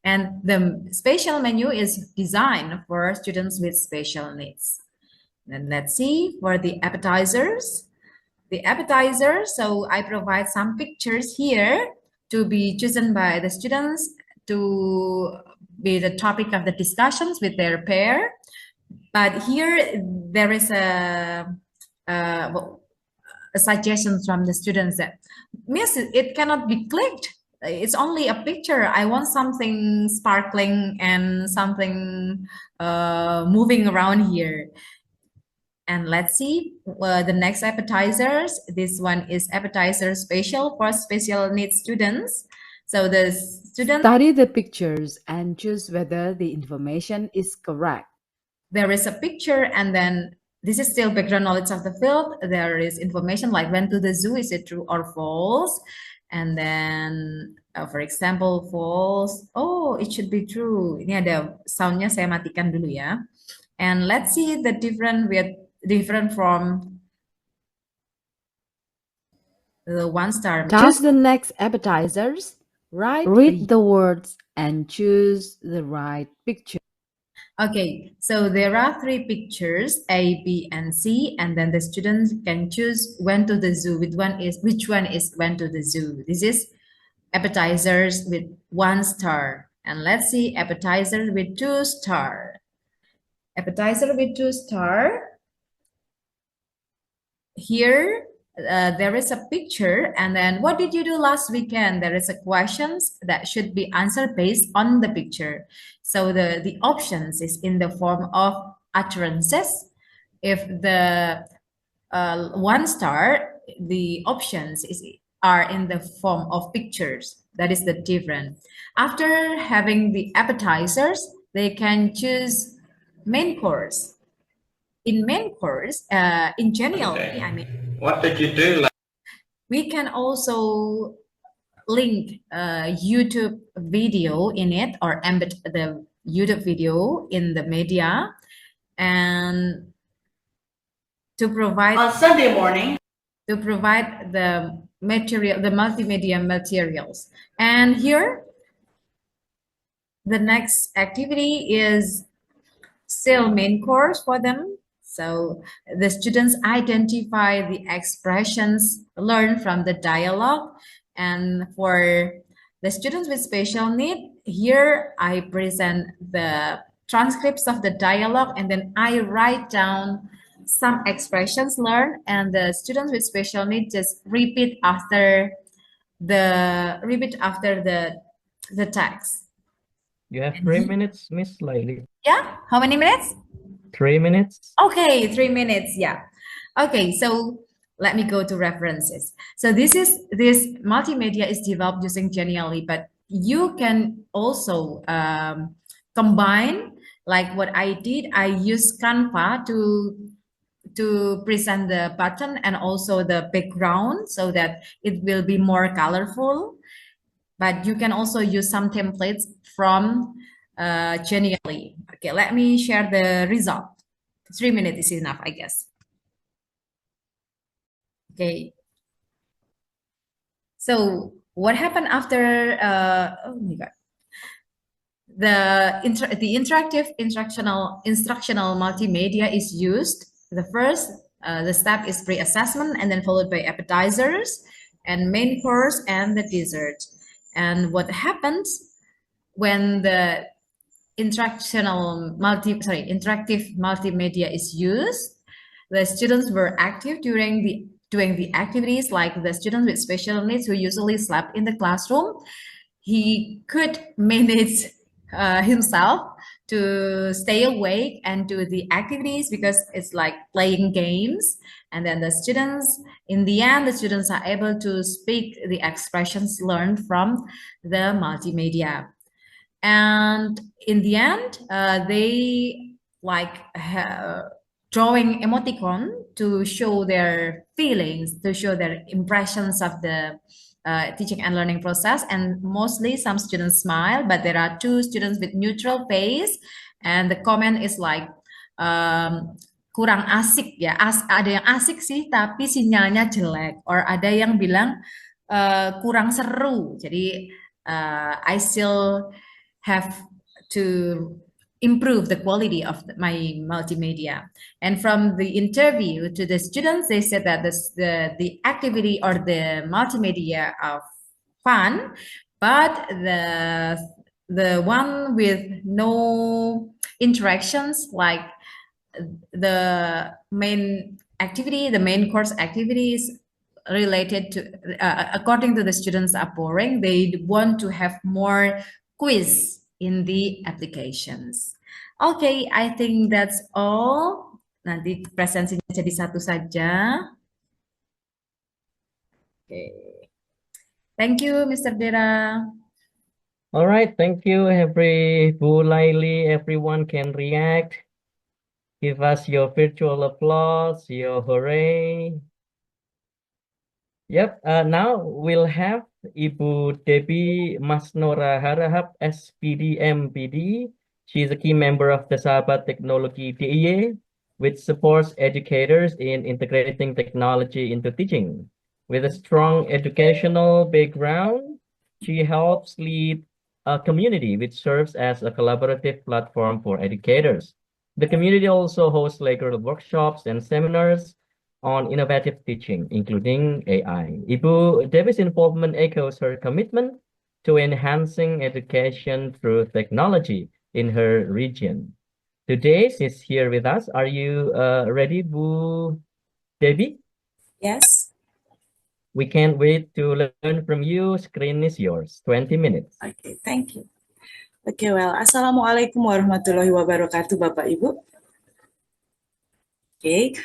And the special menu is designed for students with special needs. Then let's see for the appetizers. So I provide some pictures here to be chosen by the students to be the topic of the discussions with their pair. But here there is a suggestion from the students that Miss, it cannot be clicked. It's only a picture. I want something sparkling and something moving around here. And let's see the next appetizers. This one is appetizer special for special needs students. So the student Study the pictures and choose whether the information is correct. there is a picture, and then this is still background knowledge of the field. There is information like went to the zoo, is it true or false? And then for example false, oh it should be true. Ini ada soundnya, saya matikan dulu ya. And let's see the different from the 1-star. Choose the next appetizers. Read the words and choose the right picture. Okay, so there are 3 pictures, A, B, and C, and then the students can choose when to the zoo. Which one is when to the zoo? This is appetizers with 1 star. And let's see appetizer with 2 star. Appetizer with 2 star. Here, there is a picture, and then what did you do last weekend? There is a questions that should be answered based on the picture. So the options is in the form of utterances. If the 1 star, the options are in the form of pictures. That is the difference. After having the appetizers, they can choose main course. In main course, in general, I mean, What did you do? we can also link a YouTube video in it, or embed the YouTube video in the media, and to provide On Sunday morning, to provide the material, the multimedia materials. And here, the next activity is still main course for them. So the students identify the expressions learned from the dialogue. And for the students with special need, here I present the transcripts of the dialogue, and then I write down some expressions learned, and the students with special need just repeat after the text. You have 3 minutes, Miss Laili. Yeah, how many minutes? 3 minutes. Okay, 3 minutes. Yeah. Okay, so let me go to references. So this multimedia is developed using Genially, but you can also combine, like what I did. I used Canva to present the button and also the background so that it will be more colorful. But you can also use some templates from Genially. Okay, let me share the result. 3 minutes is enough, I guess. Okay. So what happened after? Oh my God. The interactive instructional multimedia is used. The first, the step is pre-assessment, and then followed by appetizers and main course and the dessert. And what happens when the interactive multimedia is used? The students were active during the activities, like the students with special needs who usually slept in the classroom. He could manage himself to stay awake and do the activities because it's like playing games. And then the students, in the end, the students are able to speak the expressions learned from the multimedia. And in the end, they like drawing emoticon to show their feelings, to show their impressions of the teaching and learning process. And mostly some students smile, but there are 2 students with neutral face, and the comment is like kurang asik ya, ada yang asik sih tapi sinyalnya jelek, or ada yang bilang kurang seru. Jadi I still have to improve the quality of my multimedia. And from the interview to the students, they said that the activity or the multimedia are fun, but the one with no interactions, like the main activity, the main course activities, related to, according to the students are boring, they want to have more quiz in the applications. Okay, I think that's all. Nanti presensinya jadi satu saja. Okay. Thank you, Mr. Dera. All right, thank you, Bu Laili. Everyone can react. Give us your virtual applause, your hooray. Yep, now we'll have Ibu Debbie Masnora Harahap, SPD MPD. She is a key member of the Sahabat Teknologi DIY, which supports educators in integrating technology into teaching. With a strong educational background, she helps lead a community which serves as a collaborative platform for educators. The community also hosts regular workshops and seminars on innovative teaching, including AI. Ibu Debbie's involvement echoes her commitment to enhancing education through technology in her region. Today, she's here with us. Are you ready, Bu Debbie? Yes. We can't wait to learn from you. Screen is yours. 20 minutes. Okay, thank you. Okay, well, Assalamualaikum warahmatullahi wabarakatuh, Bapak Ibu. Okay,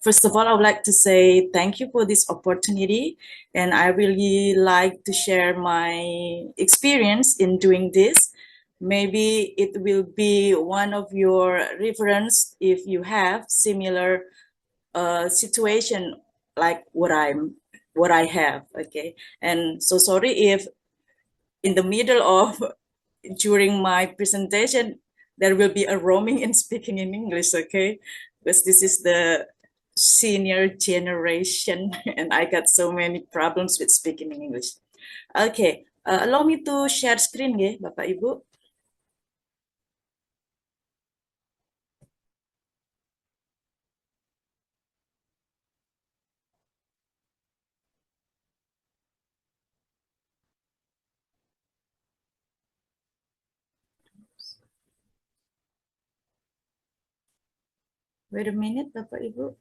first of all, I would like to say thank you for this opportunity, and I really like to share my experience in doing this. Maybe it will be one of your reference if you have similar situation like what I have. Okay, and so sorry if in the middle of during my presentation there will be a roaming and speaking in English. Okay, because this is the senior generation and I got so many problems with speaking in English. Okay, allow me to share screen ya, Bapak Ibu. Wait a minute, Bapak Ibu.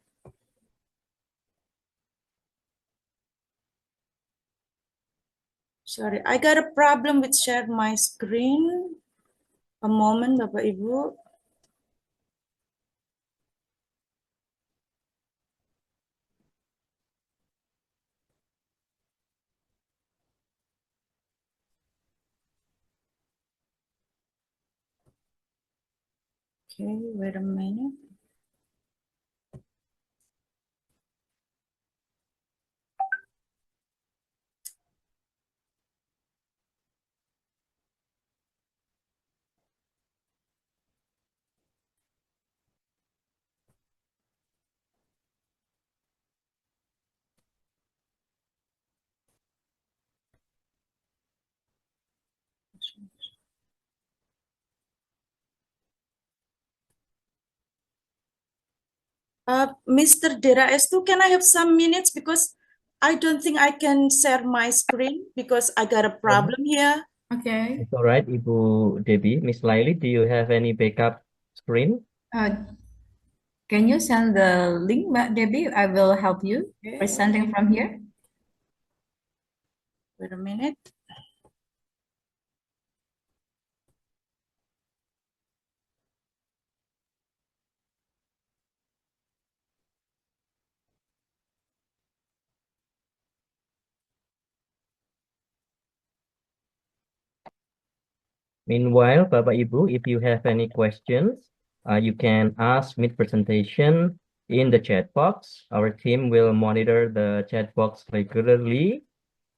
Sorry, I got a problem with share my screen. A moment, Bapak Ibu. Okay, wait a minute. Mr. Dera Estu, can I have some minutes because I don't think I can share my screen because I got a problem here. Okay. It's all right, Ibu Debbie. Miss Laili, do you have any backup screen? Can you send the link, Mbak Debbie? I will help you Okay. presenting from here. Wait a minute. Meanwhile, Bapak Ibu, if you have any questions, you can ask mid-presentation in the chat box. Our team will monitor the chat box regularly.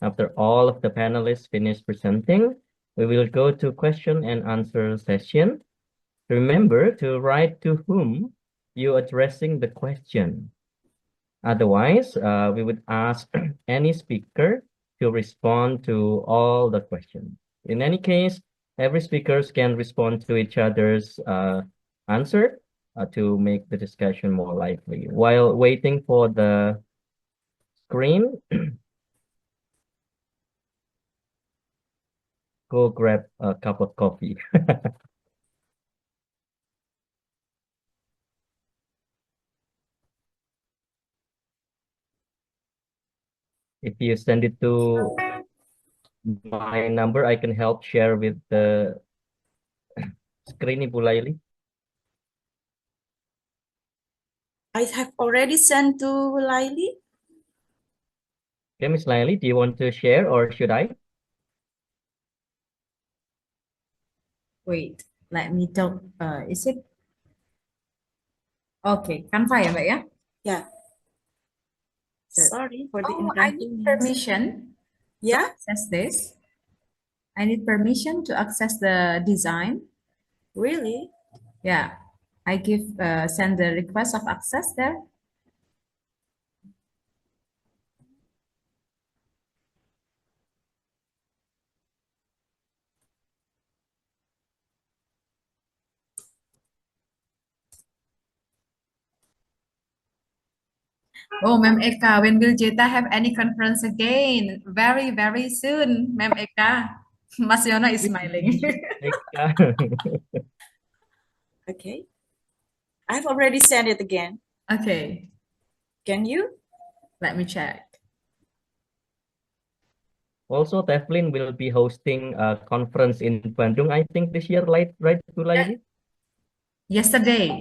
After all of the panelists finish presenting, we will go to question and answer session. Remember to write to whom you're addressing the question. Otherwise, we would ask any speaker to respond to all the questions. In any case, every speakers can respond to each other's answer to make the discussion more lively. While waiting for the screen, go grab a cup of coffee. If you send it to my number, I can help share with the screen, Ibu Laili. I have already sent to Laili. Okay, Miss Laili, do you want to share or should I? Wait, let me talk. Is it? Okay, Canva ya, Mbak ya? Yeah. So- Sorry for the Oh, I need inconvenience. permission to Yeah. access this. I need permission to access the design. Really? Yeah, I send the request of access there. Oh, Ma'am Eka, when will JETA have any conference again? Very, very soon, Ma'am Eka. Mas Yono is smiling. Okay. I've already sent it again. Okay, Can you? let me check. Also, TEFLIN will be hosting a conference in Bandung, I think, this year, right, Bu Laili? Yesterday.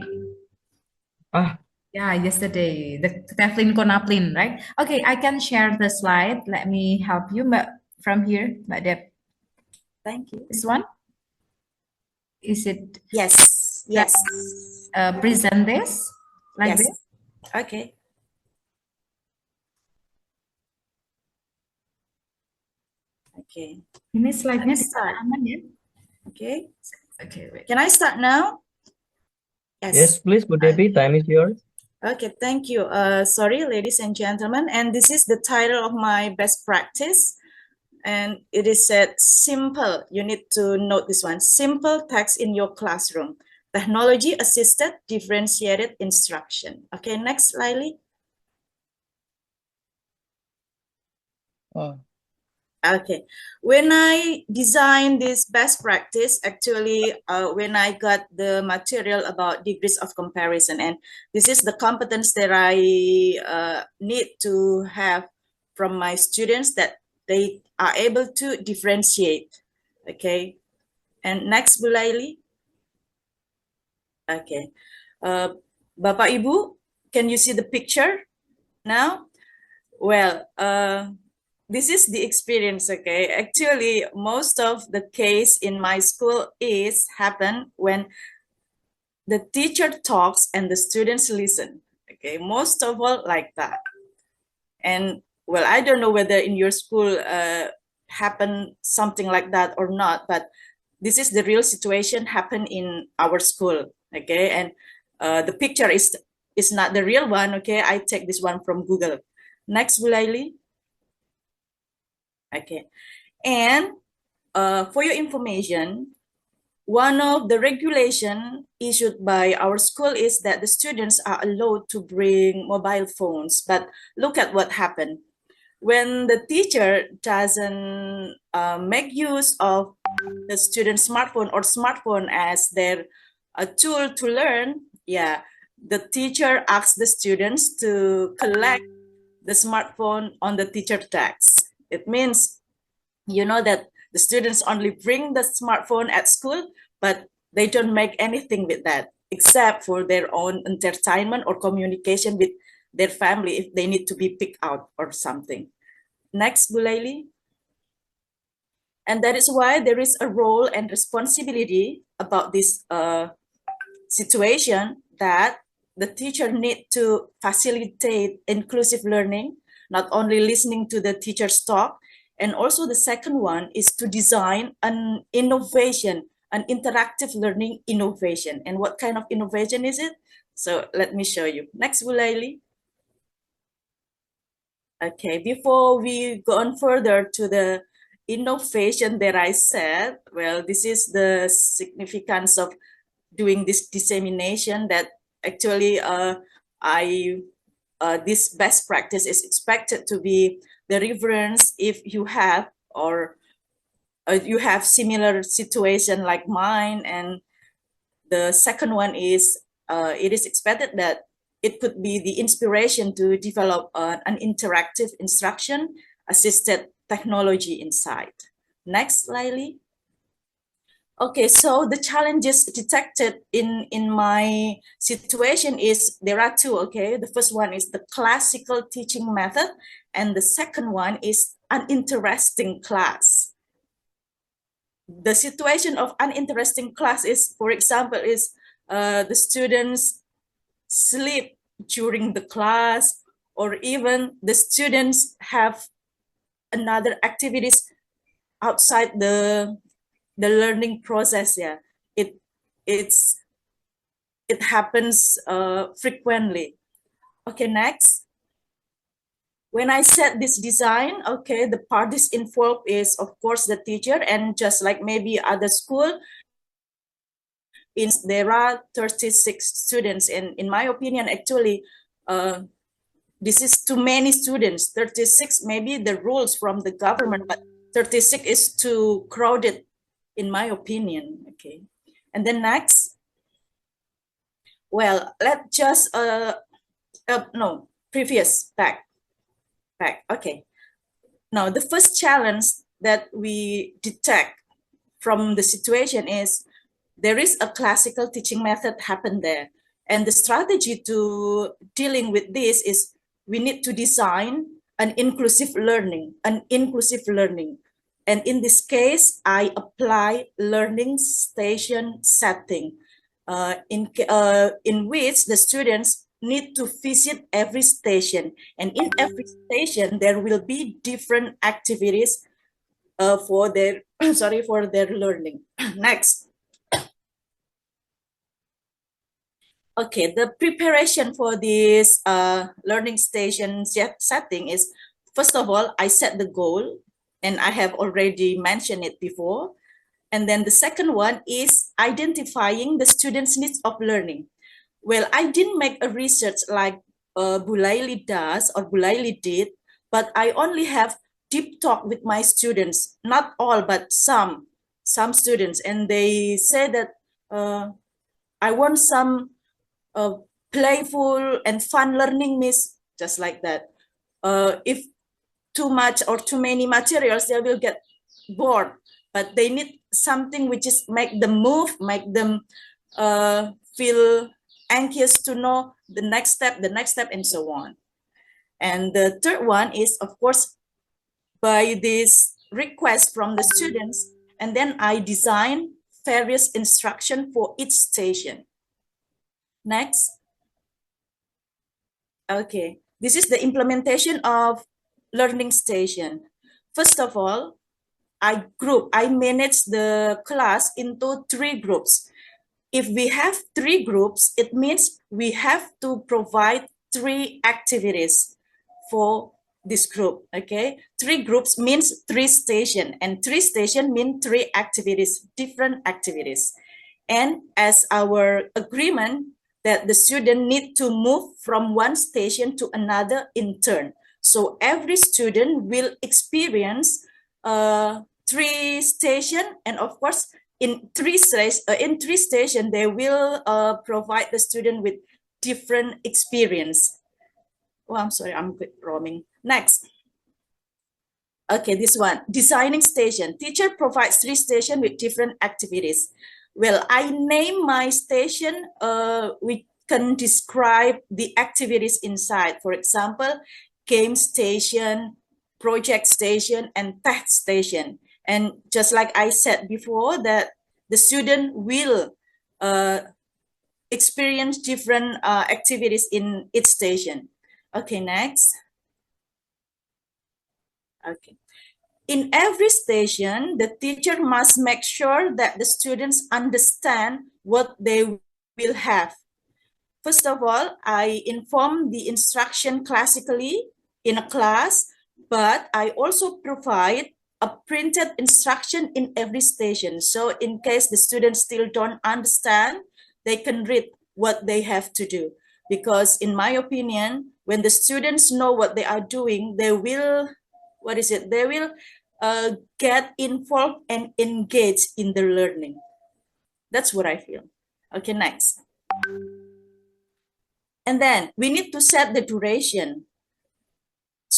Ah, Yeah, yesterday. The TEFLIN Konaplin, right? Okay, I can share the slide. Let me help you, Mbak, from here, Mbak Deb. Thank you. This one? Is it Yes. Yes. present this? Like Yes. this? Okay. Okay. Ini slide-nya di Start. aman ya? Okay. Okay, wait. Can I start now? yes, please, Bu Debbie, time is yours. Okay, thank you. Sorry, ladies and gentlemen, and this is the title of my best practice, and it is said simple. You need to note this one: simple text in your classroom, technology-assisted differentiated instruction. Okay, next, Laili. Okay, when I designed this best practice, actually, when I got the material about degrees of comparison, and this is the competence that I need to have from my students, that they are able to differentiate. Okay, and next, Bu Laili. Okay, Bapak Ibu, can you see the picture now? Well, this is the experience, okay? Actually, most of the case in my school happen when the teacher talks and the students listen, okay? Most of all like that. And well, I don't know whether in your school happen something like that or not, but this is the real situation happen in our school, okay? And the picture is not the real one, okay? I take this one from Google. Next, Bu Laili. Okay, and for your information, one of the regulation issued by our school is that the students are allowed to bring mobile phones. But look at what happened. When the teacher doesn't make use of the student's smartphone as their tool to learn, yeah, the teacher asks the students to collect the smartphone on the teacher desk. It means, you know, that the students only bring the smartphone at school, but they don't make anything with that except for their own entertainment or communication with their family if they need to be picked out or something. Next, Bu Laili. And that is why there is a role and responsibility about this situation, that the teacher need to facilitate inclusive learning, not only listening to the teacher's talk, and also the second one is to design an innovation, an interactive learning innovation. And what kind of innovation is it? So let me show you. Next, Bu Laili. Okay, before we go on further to the innovation that I said, well, this is the significance of doing this dissemination, that actually this best practice is expected to be the reference if you have or you have similar situation like mine. And the second one is it is expected that it could be the inspiration to develop an interactive instruction assisted technology inside. Next, Laili. Okay, so the challenges detected in my situation is, there are two, okay? The first one is the classical teaching method, and the second one is uninteresting class. The situation of uninteresting class is, for example, is the students sleep during the class, or even the students have another activities outside the learning process. Yeah, it happens frequently. Okay, next. When I set this design, okay, the parties involved is of course the teacher, and just like maybe other school, there are 36 students, and in my opinion, actually, this is too many students. 36, maybe the rules from the government, but 36 is too crowded, in my opinion. Okay, and then next. Well, let's just no, previous back. Okay. Now the first challenge that we detect from the situation is there is a classical teaching method happen there, and the strategy to dealing with this is we need to design an inclusive learning. And in this case, I apply learning station setting, in which the students need to visit every station, and in every station there will be different activities for their for their learning. Next. Okay, the preparation for this learning station setting is, first of all, I set the goal, and I have already mentioned it before. And then the second one is identifying the students' needs of learning. Well, I didn't make a research like Bu Laili does or Bu Laili did, but I only have deep talk with my students, not all, but some students, and they say that I want some playful and fun learning, miss, just like that. If too much or too many materials, they will get bored, but they need something which is make them move, make them feel anxious to know the next step, and so on. And the third one is, of course, by this request from the students, and then I design various instruction for each station. Next. Okay, this is the implementation of learning station. First of all, I manage the class into 3 groups. If we have 3 groups, it means we have to provide 3 activities for this group. Okay, 3 groups means 3 stations, and 3 stations mean 3 activities, different activities. And as our agreement that the student need to move from one station to another in turn. So every student will experience 3 stations, and of course, in 3 stations, they will provide the student with different experience. Oh, I'm sorry, I'm roaming. Next. Okay, this one, designing station. Teacher provides 3 stations with different activities. Well, I name my station, we can describe the activities inside. For example, game station, project station, and test station. And just like I said before, that the student will experience different activities in each station. Okay, next. Okay. In every station, the teacher must make sure that the students understand what they will have. First of all, I inform the instruction classically in a class, but I also provide a printed instruction in every station. So in case the students still don't understand, they can read what they have to do. Because in my opinion, when the students know what they are doing, they will, they will get involved and engage in the learning. That's what I feel. Okay, next. And then we need to set the duration.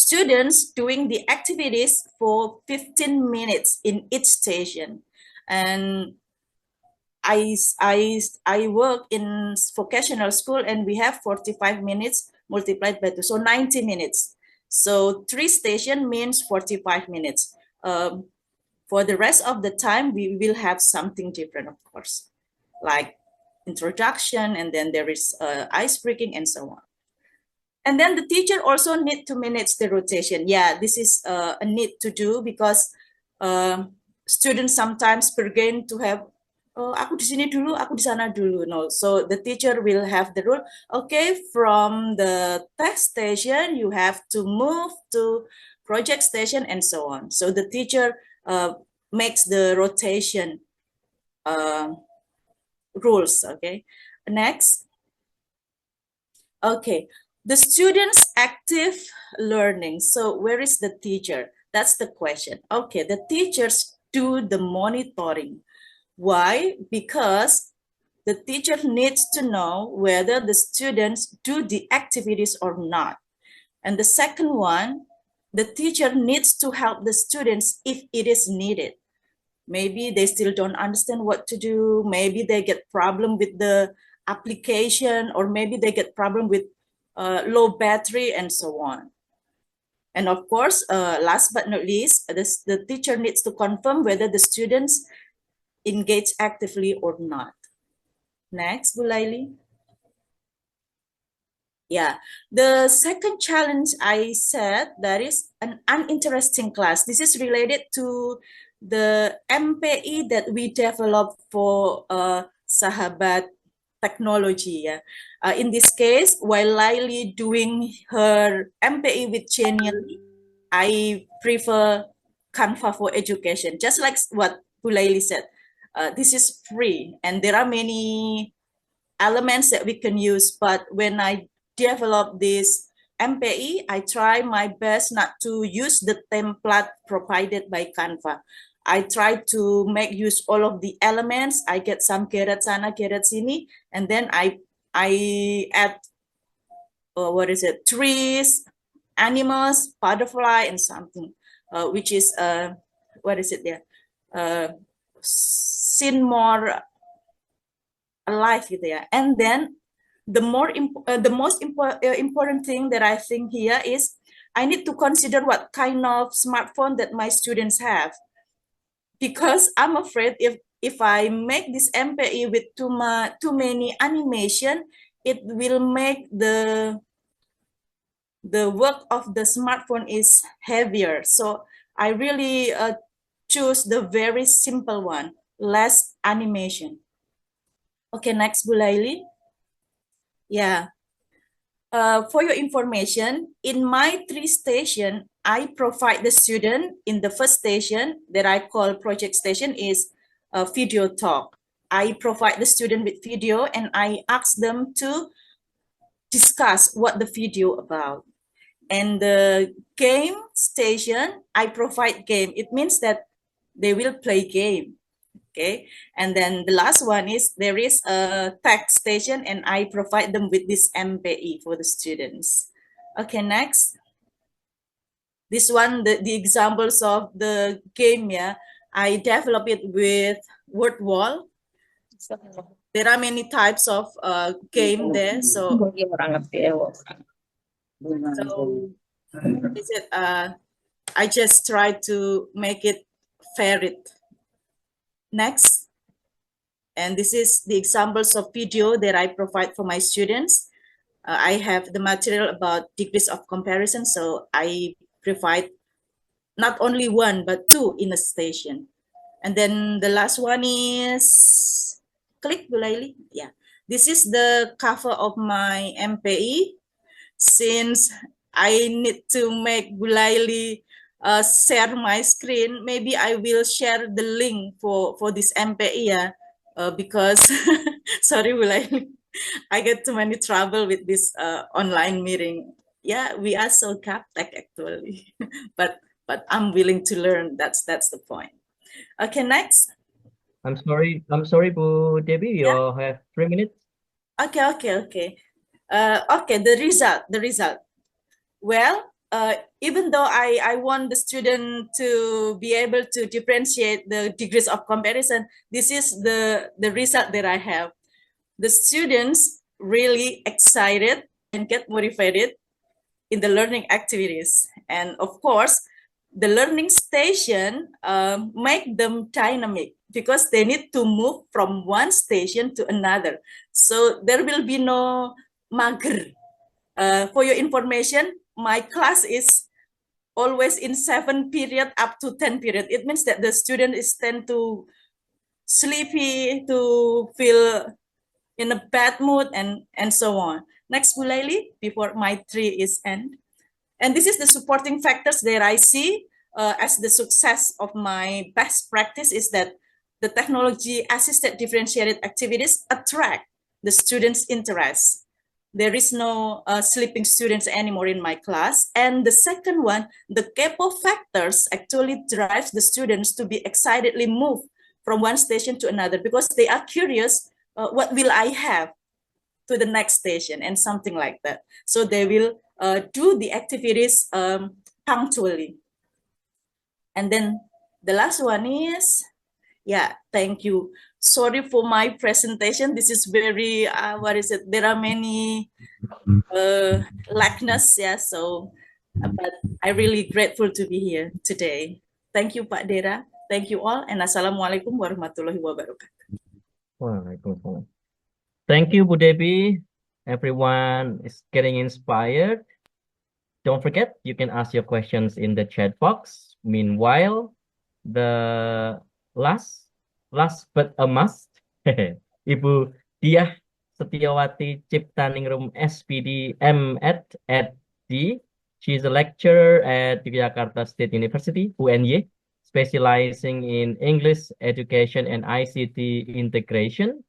students doing the activities for 15 minutes in each station. And I work in vocational school, and we have 45 minutes multiplied by 2, so 90 minutes. So 3 stations means 45 minutes. For the rest of the time, we will have something different, of course, like introduction, and then there is ice breaking and so on. And then the teacher also need to manage the rotation. Yeah, this is a need to do, because students sometimes begin to have, oh, aku di sini dulu, aku di sana dulu. No, so the teacher will have the rule. Okay, from the test station, you have to move to project station and so on. So the teacher makes the rotation rules. Okay, next. Okay, the students' active learning. So where is the teacher? That's the question. Okay, the teachers do the monitoring. Why? Because the teacher needs to know whether the students do the activities or not. And the second one, the teacher needs to help the students if it is needed. Maybe they still don't understand what to do. Maybe they get problem with the application, or maybe they get problem with low battery and so on. And of course, last but not least, the teacher needs to confirm whether the students engage actively or not. Next, Bu Laili. Yeah, the second challenge I said, that is an uninteresting class. This is related to the MPI that we developed for Sahabat Technology. Yeah. In this case, while Laili doing her MPI with Genially, I prefer Canva for education, just like what Bu Laili said. This is free, and there are many elements that we can use. But when I develop this MPI, I try my best not to use the template provided by Canva. I try to make use all of the elements. I get some caret sana, caret sini, and then I add trees, animals, butterfly, and something, which is seem more alive there. And then the most important thing that I think here is I need to consider what kind of smartphone that my students have, because I'm afraid if I make this MPI with too many animation, it will make the work of the smartphone is heavier. So I really choose the very simple one, less animation. Okay, next, Bu Laili. Yeah. For your information, in my 3 stations, I provide the student in the first station that I call project station is a video talk. I provide the student with video, and I ask them to discuss what the video about. And the game station, I provide game. It means that they will play game. Okay, and then the last one is there is a text station, and I provide them with this MPI for the students. Okay, next. This one, the examples of the game, yeah, I develop it with word wall. There are many types of game there, so I just try to make it varied. Next. And this is the examples of video that I provide for my students. I have the material about degrees of comparison, so I provide not only 1 but 2 in a station. And then the last one is click, Bu Laili. Yeah, this is the cover of my MPI. Since I need to make Bu Laili share my screen, maybe I will share the link for this MPI, because sorry, Bu Laili, I get too many trouble with this online meeting. Yeah, we are so gaptek actually, but I'm willing to learn. That's the point. Okay, next. I'm sorry, Bu Debbie, you have 3 minutes. Okay. Okay, the result. Well, even though I want the student to be able to differentiate the degrees of comparison, this is the result that I have. The students really excited and get motivated in the learning activities. And of course, the learning station make them dynamic because they need to move from one station to another. So there will be no mager. For your information, my class is always in 7 period up to 10 period. It means that the student is tend to sleepy, to feel in a bad mood, and so on. Next, Bu Laili, before my 3 is end. And this is the supporting factors that I see as the success of my best practice is that the technology-assisted differentiated activities attract the students' interest. There is no sleeping students anymore in my class. And the second one, the capo factors actually drives the students to be excitedly move from one station to another because they are curious, what will I have to the next station and something like that. So they will do the activities punctually. And then the last one is, yeah, thank you. Sorry for my presentation. This is very, there are many lackness, yeah, so, but I'm really grateful to be here today. Thank you, Pak Dera. Thank you all, and Assalamualaikum warahmatullahi wabarakatuh. Waalaikumsalam. Thank you, Bu Debbie. Everyone is getting inspired. Don't forget, you can ask your questions in the chat box. Meanwhile, the last but a must, Ibu Diah Setiawati Ciptaningrum SPD M.Ed at D. She is a lecturer at Yogyakarta State University, UNY, specializing in English education and ICT integration.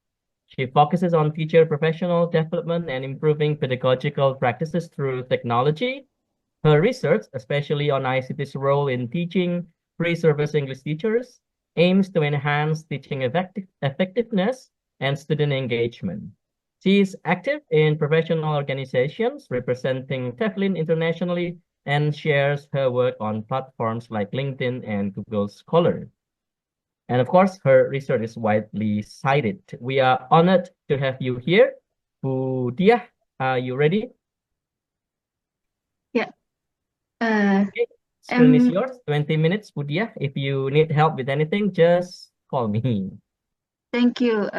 She focuses on teacher professional development and improving pedagogical practices through technology. Her research, especially on ICT's role in teaching pre-service English teachers, aims to enhance teaching effectiveness and student engagement. She is active in professional organizations representing TEFLIN internationally and shares her work on platforms like LinkedIn and Google Scholar. And of course, her research is widely cited. We are honored to have you here. Bu Diah, are you ready? Yeah. Okay. Screen is yours. 20 minutes, Bu Diah. If you need help with anything, just call me. Thank you,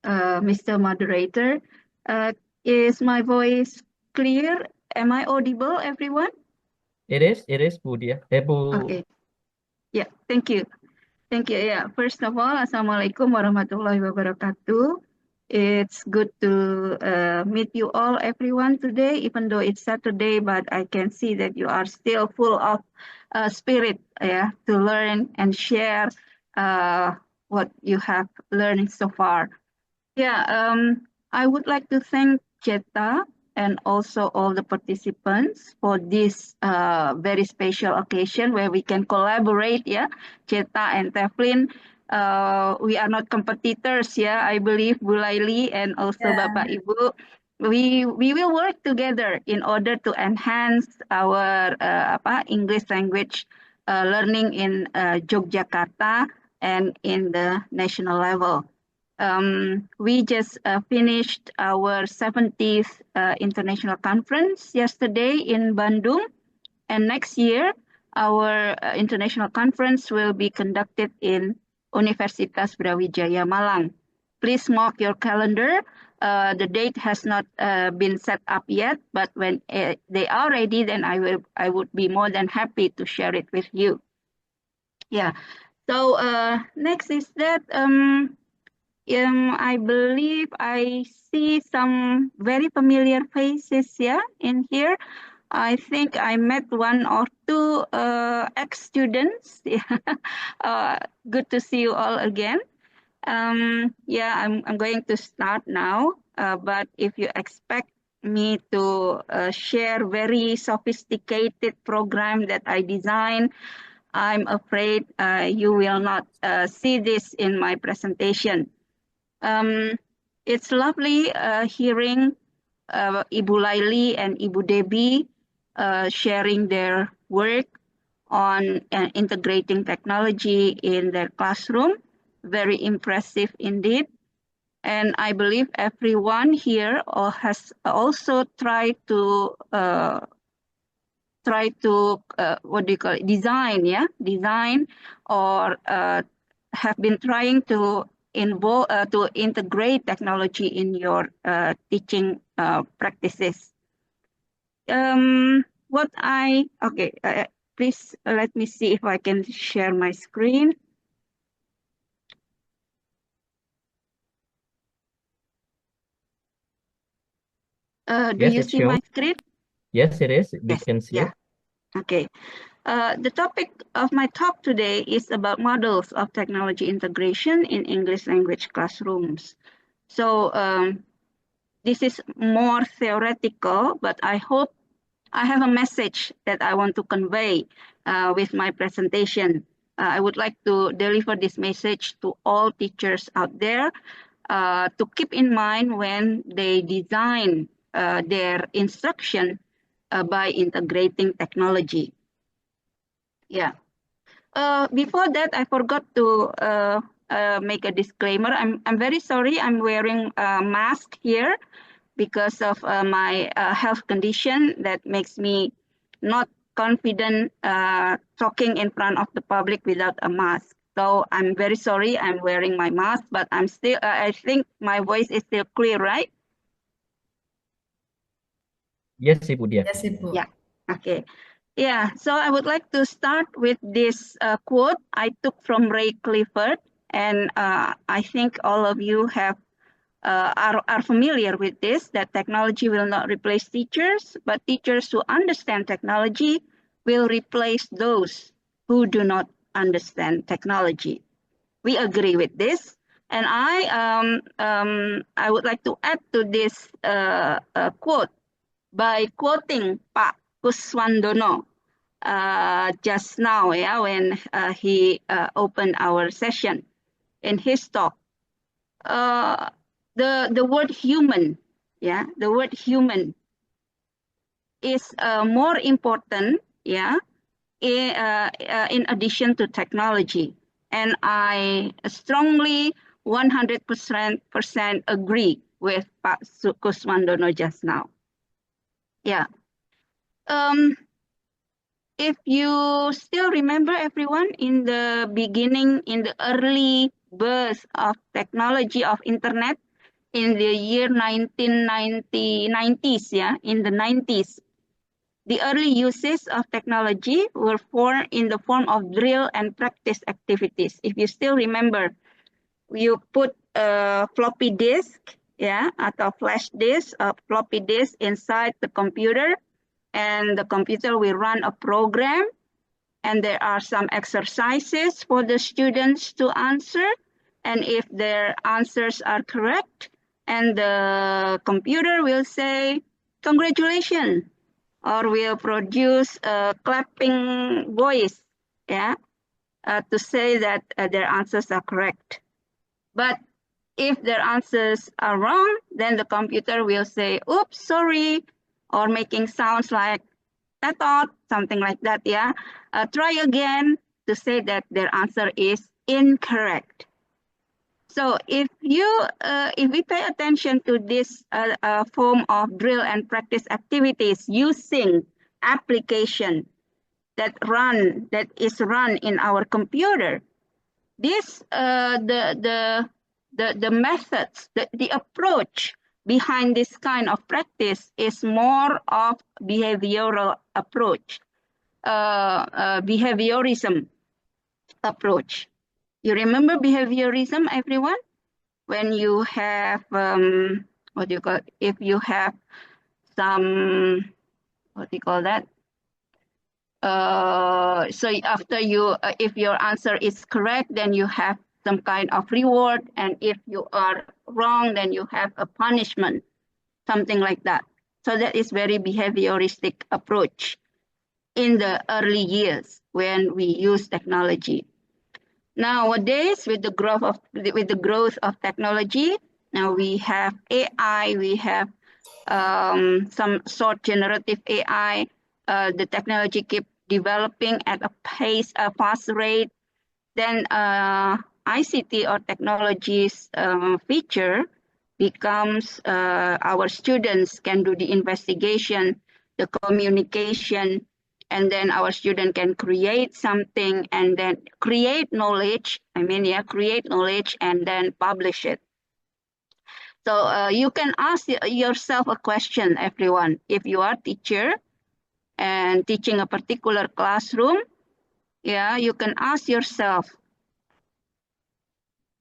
Mr. Moderator. Is my voice clear? Am I audible, everyone? It is, Bu Diah. Bu. Okay. Yeah, thank you. Thank you. Yeah, first of all, Assalamualaikum warahmatullahi wabarakatuh. It's good to meet you all, everyone, today, even though it's Saturday, but I can see that you are still full of spirit, to learn and share what you have learned so far. Yeah, I would like to thank JETA and also all the participants for this very special occasion where we can collaborate, JETA and TEFLIN. We are not competitors, I believe, Bu Laili and also Bapak Ibu. We will work together in order to enhance our English language learning in Yogyakarta and in the national level. We just finished our 70th international conference yesterday in Bandung, and next year our international conference will be conducted in Universitas Brawijaya Malang. Please mark your calendar. The date has not been set up yet, but when they are ready, then I would be more than happy to share it with you. Yeah. So next is that I believe I see some very familiar faces in here. I think I met one or two ex-students. Good to see you all again. I'm going to start now, but if you expect me to share very sophisticated program that I designed, I'm afraid you will not see this in my presentation. It's lovely hearing Ibu Laili and Ibu Debbie sharing their work on integrating technology in their classroom. Very impressive indeed. And I believe everyone here has also tried to what do you call it, design or have been trying to integrate technology in your teaching practices. Please let me see if I can share my screen. Do you see my screen? Yes, it is. We can see it. Okay. The topic of my talk today is about models of technology integration in English language classrooms. So this is more theoretical, but I hope I have a message that I want to convey with my presentation. I would like to deliver this message to all teachers out there to keep in mind when they design their instruction by integrating technology. Yeah. Before that, I forgot to make a disclaimer. I'm very sorry. I'm wearing a mask here because of my health condition that makes me not confident talking in front of the public without a mask. So I'm very sorry. I'm wearing my mask, but I'm still. I think my voice is still clear, right? Yes, Ibu Dia. Yes, Ibu. Yeah. Okay. Yeah, so I would like to start with this quote I took from Ray Clifford, and I think all of you are familiar with this, that technology will not replace teachers, but teachers who understand technology will replace those who do not understand technology. We agree with this, and I would like to add to this quote by quoting Pak Kuswandono just now, when he opened our session in his talk. The word human, the word human is more important, in addition to technology. And I strongly 100% agree with Pak Kuswandono just now. Yeah. If you still remember, everyone, in the beginning, in the early birth of technology of internet in the year 1990s, in the 90s, the early uses of technology were in the form of drill and practice activities. If you still remember, you put a floppy disk, atau flash disk, a floppy disk inside the computer, and the computer will run a program, and there are some exercises for the students to answer, and if their answers are correct, and the computer will say, congratulations, or will produce a clapping voice, to say that their answers are correct. But if their answers are wrong, then the computer will say, oops, sorry, or making sounds like I thought, something like that, try again to say that their answer is incorrect. So if we pay attention to this form of drill and practice activities using application that is run in our computer, this the methods, the approach behind this kind of practice is more of behavioral approach, behaviorism approach. You remember behaviorism, everyone? When you have, what do you call it? If you have some, what do you call that? So after if your answer is correct, then you have some kind of reward, and if you are wrong, then you have a punishment, something like that. So that is very behavioristic approach in the early years when we use technology. Nowadays, with the growth of technology, now we have AI, we have some sort generative AI, the technology keep developing at a fast rate, then ICT or technologies feature becomes our students can do the investigation, the communication, and then our student can create something and then create knowledge. Create knowledge and then publish it. So you can ask yourself a question, everyone. If you are a teacher and teaching a particular classroom, you can ask yourself,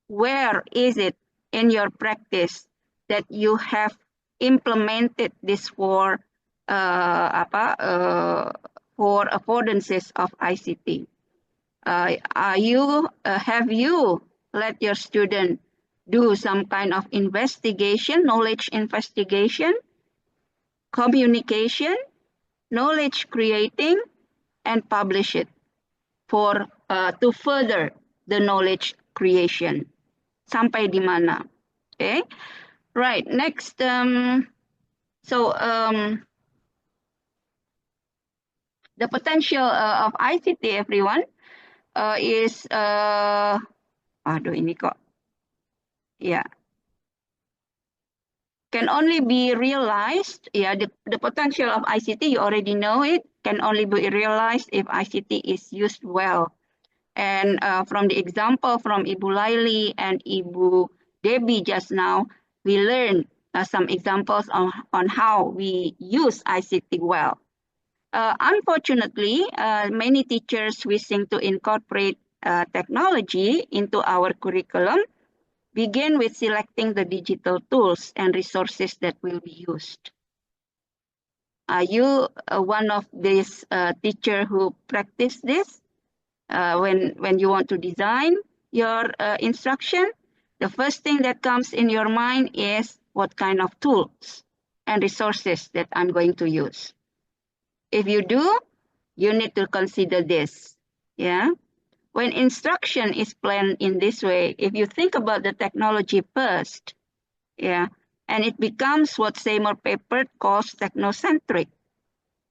where is it in your practice that you have implemented this for affordances of ICT? Have you let your student do some kind of investigation, knowledge investigation, communication, knowledge creating, and publish it for to further the knowledge creation? Sampai di mana? Okay, right. Next, the potential of ICT, everyone, is ini kok. Can only be realized. The potential of ICT, you already know it, can only be realized if ICT is used well. And from the example from Ibu Laili and Ibu Debbie just now, we learned some examples on how we use ICT well. Unfortunately, many teachers wishing to incorporate technology into our curriculum begin with selecting the digital tools and resources that will be used. Are you one of these teachers who practice this? When you want to design your instruction, the first thing that comes in your mind is what kind of tools and resources that I'm going to use. If you do, you need to consider this. When instruction is planned in this way, if you think about the technology first, and it becomes what Seymour Papert calls technocentric.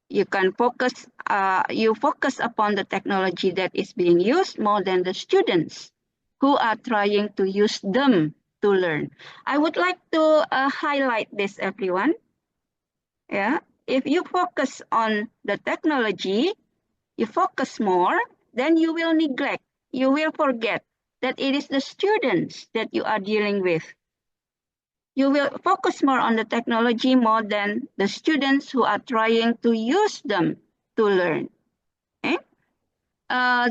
You can focus upon the technology that is being used more than the students who are trying to use them to learn. I would like to highlight this, everyone. If you focus on the technology, you focus more, then you will neglect, you will forget that it is the students that you are dealing with. You will focus more on the technology more than the students who are trying to use them to learn.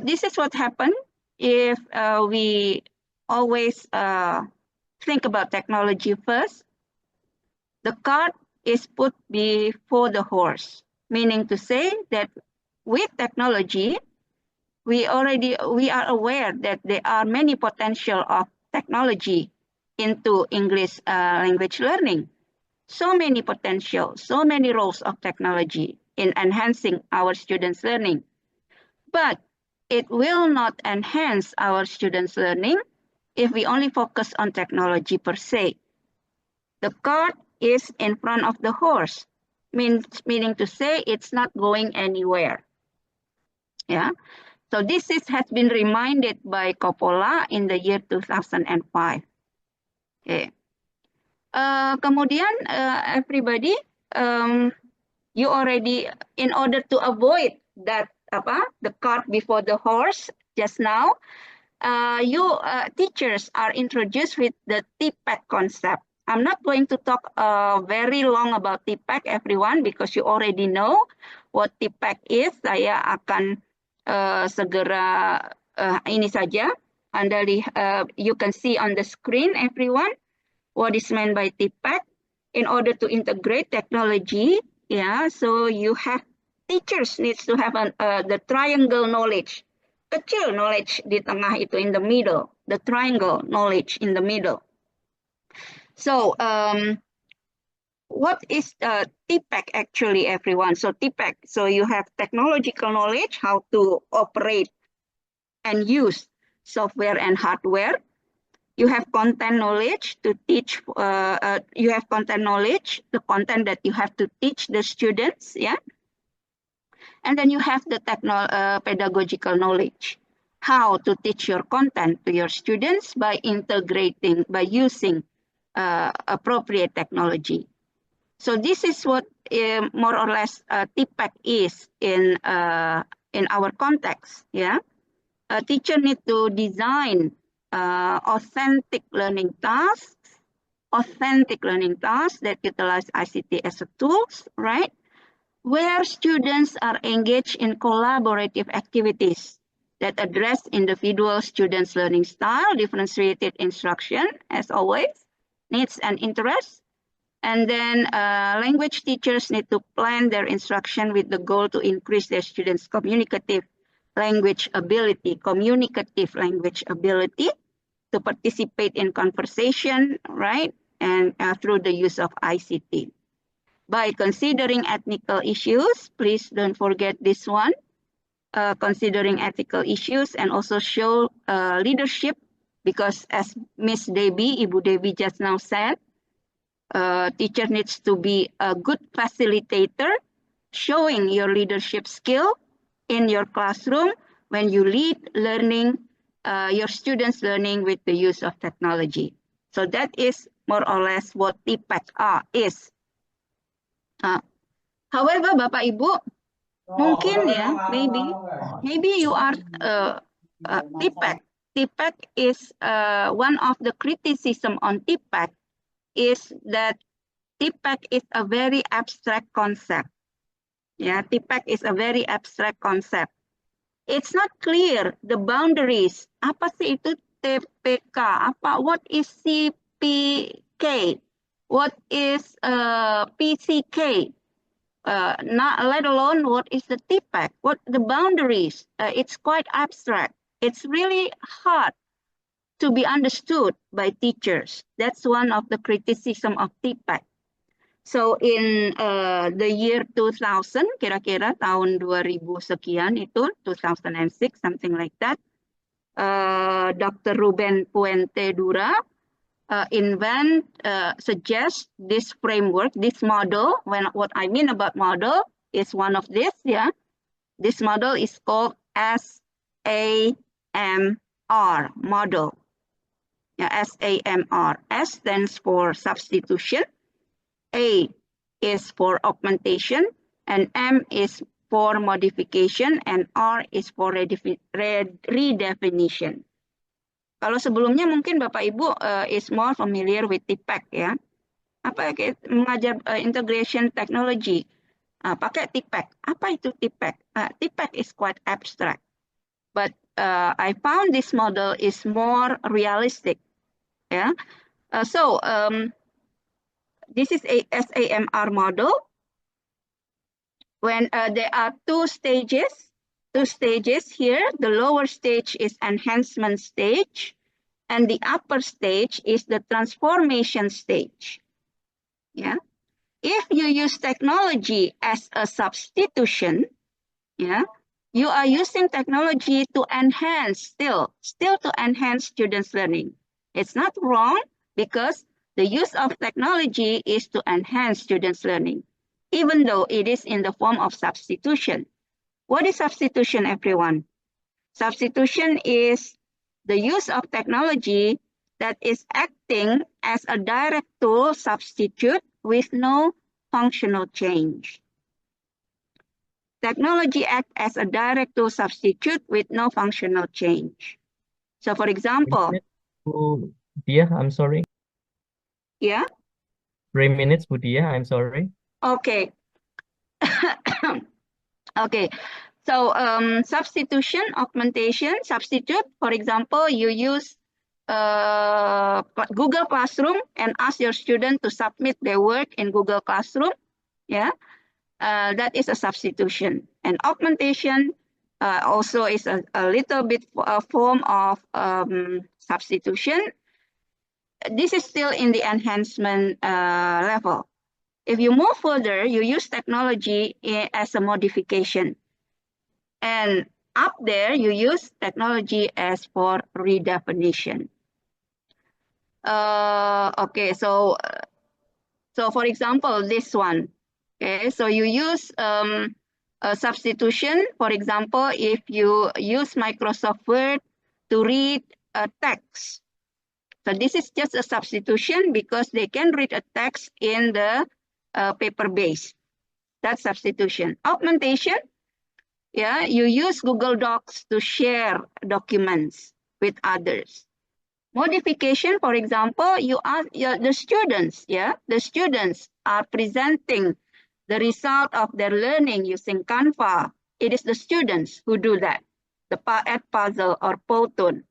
This is what happens if we always think about technology first. The cart is put before the horse, meaning to say that with technology, we are aware that there are many potential of technology into English language learning. So many potential, so many roles of technology in enhancing our students' learning. But it will not enhance our students' learning if we only focus on technology per se. The cart is in front of the horse, meaning to say it's not going anywhere. So this has been reminded by Coppola in the year 2005. Kemudian everybody, you already, in order to avoid that the cart before the horse just now, you teachers are introduced with the TPAC concept. I'm not going to talk very long about TPAC, everyone, because you already know what TPAC is. Saya akan segera ini saja. You can see on the screen, everyone, what is meant by TPAC. In order to integrate technology, so you have teachers needs to have the triangle knowledge. Kecil knowledge di tengah itu, in the middle, the triangle knowledge in the middle. So what is TPAC actually, everyone? So TPAC, so you have technological knowledge, how to operate and use software and hardware. You have content knowledge to teach, you have content knowledge, the content that you have to teach the students, And then you have the pedagogical knowledge, how to teach your content to your students by using appropriate technology. So this is what more or less TPAC is in our context. Yeah, a teacher needs to design authentic learning tasks that utilize ICT as a tools, right? Where students are engaged in collaborative activities that address individual students' learning style, differentiated instruction, as always, needs and interests. And then language teachers need to plan their instruction with the goal to increase their students' communicative language ability to participate in conversation, right? And through the use of ICT. By considering ethical issues, please don't forget this one, considering ethical issues and also show leadership, because as Miss Debbie, Ibu Debbie just now said, teacher needs to be a good facilitator, showing your leadership skill in your classroom when you lead learning, your students learning with the use of technology. So that is more or less what TPAC is. However, Bapak Ibu, mungkin ya, maybe you are TPAC. TPAC is one of the criticism on TPAC is that TPAC is a very abstract concept. Yeah, TPAC is a very abstract concept. It's not clear the boundaries. Apa sih itu TPK? What is CPK? What is PCK? Not let alone what is the TPAC? What the boundaries? It's quite abstract. It's really hard to be understood by teachers. That's one of the criticism of TPAC. So in the year 2000, kira-kira tahun 2000 sekian itu, 2006, something like that, Dr. Ruben Puente Dura suggest this framework, this model. What I mean about model is one of this, yeah. This model is called SAMR model. Yeah, SAMR. S stands for substitution, A is for augmentation, and M is for modification, and R is for redefinition. Kalau sebelumnya mungkin Bapak Ibu is more familiar with TPAC ya. Apa mengajar integration technology, pakai TPAC. Apa itu TPAC? TPAC is quite abstract, but I found this model is more realistic. Yeah. This is a SAMR model. When there are two stages here. The lower stage is enhancement stage, and the upper stage is the transformation stage. Yeah. If you use technology as a substitution, yeah, you are using technology to enhance, still to enhance students' learning. It's not wrong, because the use of technology is to enhance students' learning, even though it is in the form of substitution. What is substitution, everyone? Substitution is the use of technology that is acting as a direct tool substitute with no functional change. Technology acts as a direct tool substitute with no functional change. So for example, Dia, I'm sorry. Yeah? 3 minutes, Bu Dia, I'm sorry. Okay. Okay. So substitution, augmentation, substitute. For example, you use Google Classroom and ask your student to submit their work in Google Classroom. Yeah, that is a substitution. And augmentation also is a little bit a form of substitution. This is still in the enhancement level. If you move further, you use technology as a modification. And up there, you use technology as for redefinition. Okay, so for example, this one. Okay, so you use substitution, for example, if you use Microsoft Word to read a text. So this is just a substitution because they can read a text in the paper base. That's substitution. Augmentation, yeah, you use Google Docs to share documents with others. Modification, for example, you ask the students, yeah, the students are presenting the result of their learning using Canva. It is the students who do that, the Edpuzzle or Powtoon.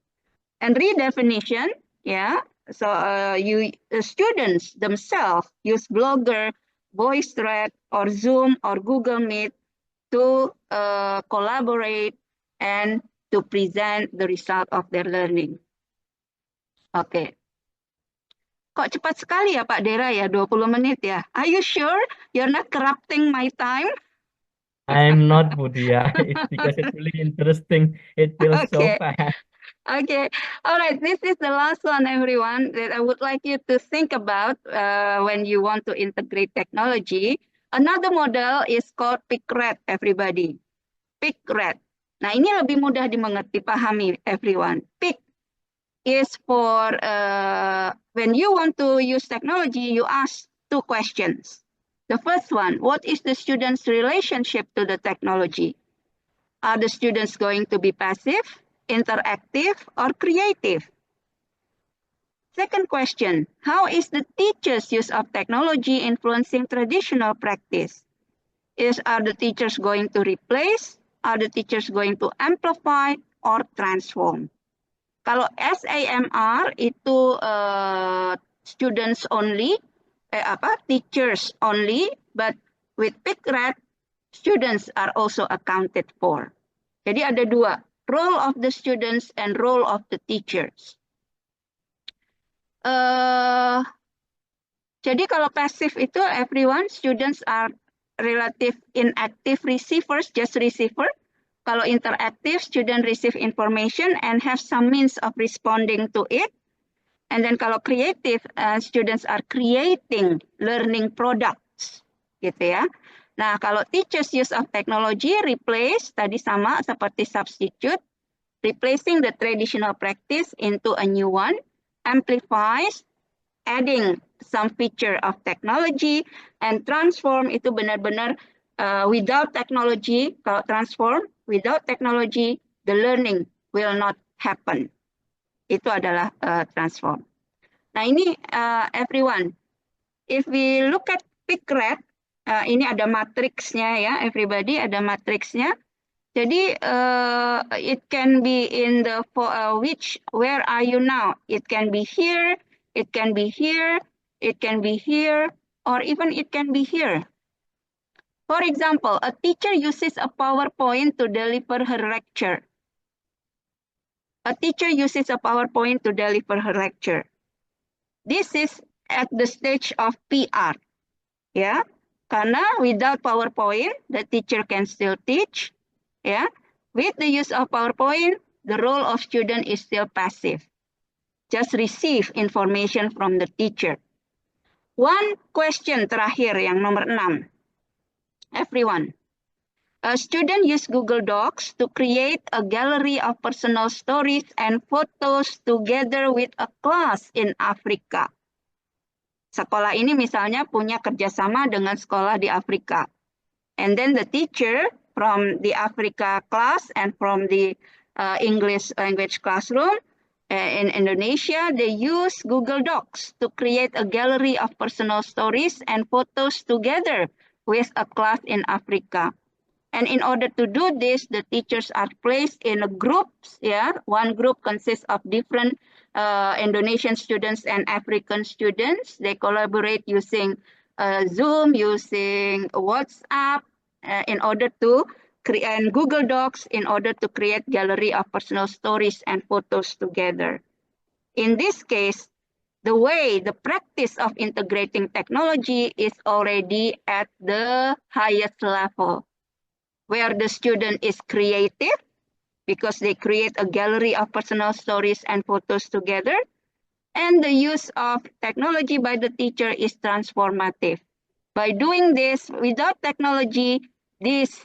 And redefinition, yeah, so the students themselves use Blogger, VoiceThread, or Zoom or Google Meet to collaborate and to present the result of their learning. Oke. Kok cepat sekali ya Pak Dera ya, 20 menit ya. Are you sure you're not corrupting my time? I'm not, Budia. It's because it's really interesting. It feels so Okay. fast. Okay. All right. This is the last one, everyone, that I would like you to think about when you want to integrate technology. Another model is called PICRET, everybody. PICRET. Nah, ini lebih mudah dimengerti, pahami, everyone. PIC is for when you want to use technology, you ask two questions. The first one, what is the student's relationship to the technology? Are the students going to be passive, interactive, or creative? Second question, how is the teacher's use of technology influencing traditional practice? Are the teachers going to replace? Are the teachers going to amplify or transform? Kalau SAMR itu students only, teachers only, but with PICRET, students are also accounted for. Jadi ada dua, role of the students and role of the teachers. Jadi kalau passive itu everyone, students are relative inactive receivers, just receiver. Kalau interactive, student receive information and have some means of responding to it. And then kalau creative, students are creating learning products, gitu ya. Nah, kalau teachers use of technology, replace, tadi sama seperti substitute, replacing the traditional practice into a new one, amplifies, adding some feature of technology, and transform itu benar-benar without technology, kalau transform, without technology, the learning will not happen. Itu adalah transform. Nah ini everyone, if we look at PICRET, ini ada matriksnya ya, everybody ada matriksnya. Jadi it can be in the where are you now? It can be here, it can be here, it can be here, or even it can be here. For example, a teacher uses a PowerPoint to deliver her lecture. A teacher uses a PowerPoint to deliver her lecture. This is at the stage of PR. Ya, karena without PowerPoint, the teacher can still teach. Yeah, with the use of PowerPoint, the role of student is still passive. Just receive information from the teacher. One question terakhir yang nomor 6. Everyone, a student use Google Docs to create a gallery of personal stories and photos together with a class in Afrika. Sekolah ini misalnya punya kerjasama dengan sekolah di Afrika. And then the teacher from the Africa class and from the English language classroom in Indonesia, they use Google Docs to create a gallery of personal stories and photos together with a class in Africa. And in order to do this, the teachers are placed in groups. Yeah, one group consists of different Indonesian students and African students. They collaborate using Zoom, using WhatsApp, in order to create Google Docs in order to create gallery of personal stories and photos together. In this case, the practice of integrating technology is already at the highest level, where the student is creative because they create a gallery of personal stories and photos together, and the use of technology by the teacher is transformative. By doing this, without technology, this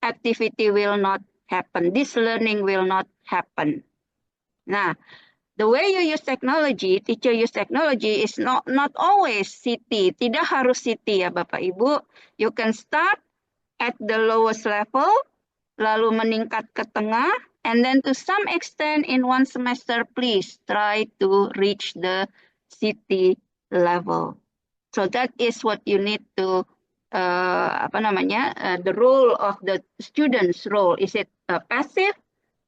activity will not happen. This learning will not happen. Nah, the way you use technology, teacher use technology is not always CT. Tidak harus CT ya Bapak Ibu. You can start at the lowest level, lalu meningkat ke tengah, and then to some extent in one semester, please try to reach the CT level. So that is what you need to, the role of the student's role. Is it passive,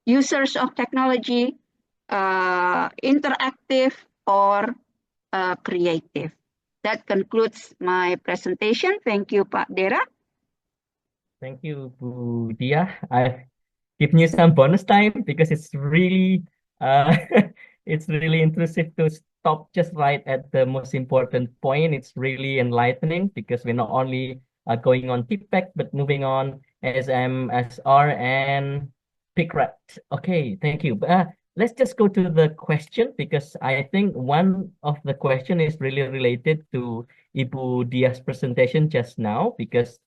users of technology, interactive, or creative? That concludes my presentation. Thank you, Pak Dera. Thank you, Bu Dia. I've given you some bonus time because it's really it's really intrusive to stop just right at the most important point. It's really enlightening because we're not only going on TPEC, but moving on SMSR and PICRAT. Okay, thank you. Let's just go to the question because I think one of the question is really related to Ibu Dia's presentation just now because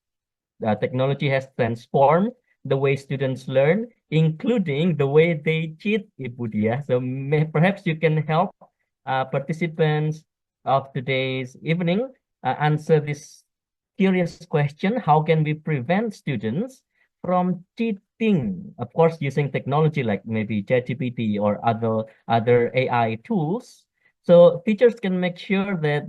technology has transformed the way students learn, including the way they cheat, Ibu Dia. So perhaps you can help participants of today's evening answer this curious question: how can we prevent students from cheating? Of course, using technology like maybe ChatGPT or other AI tools. So teachers can make sure that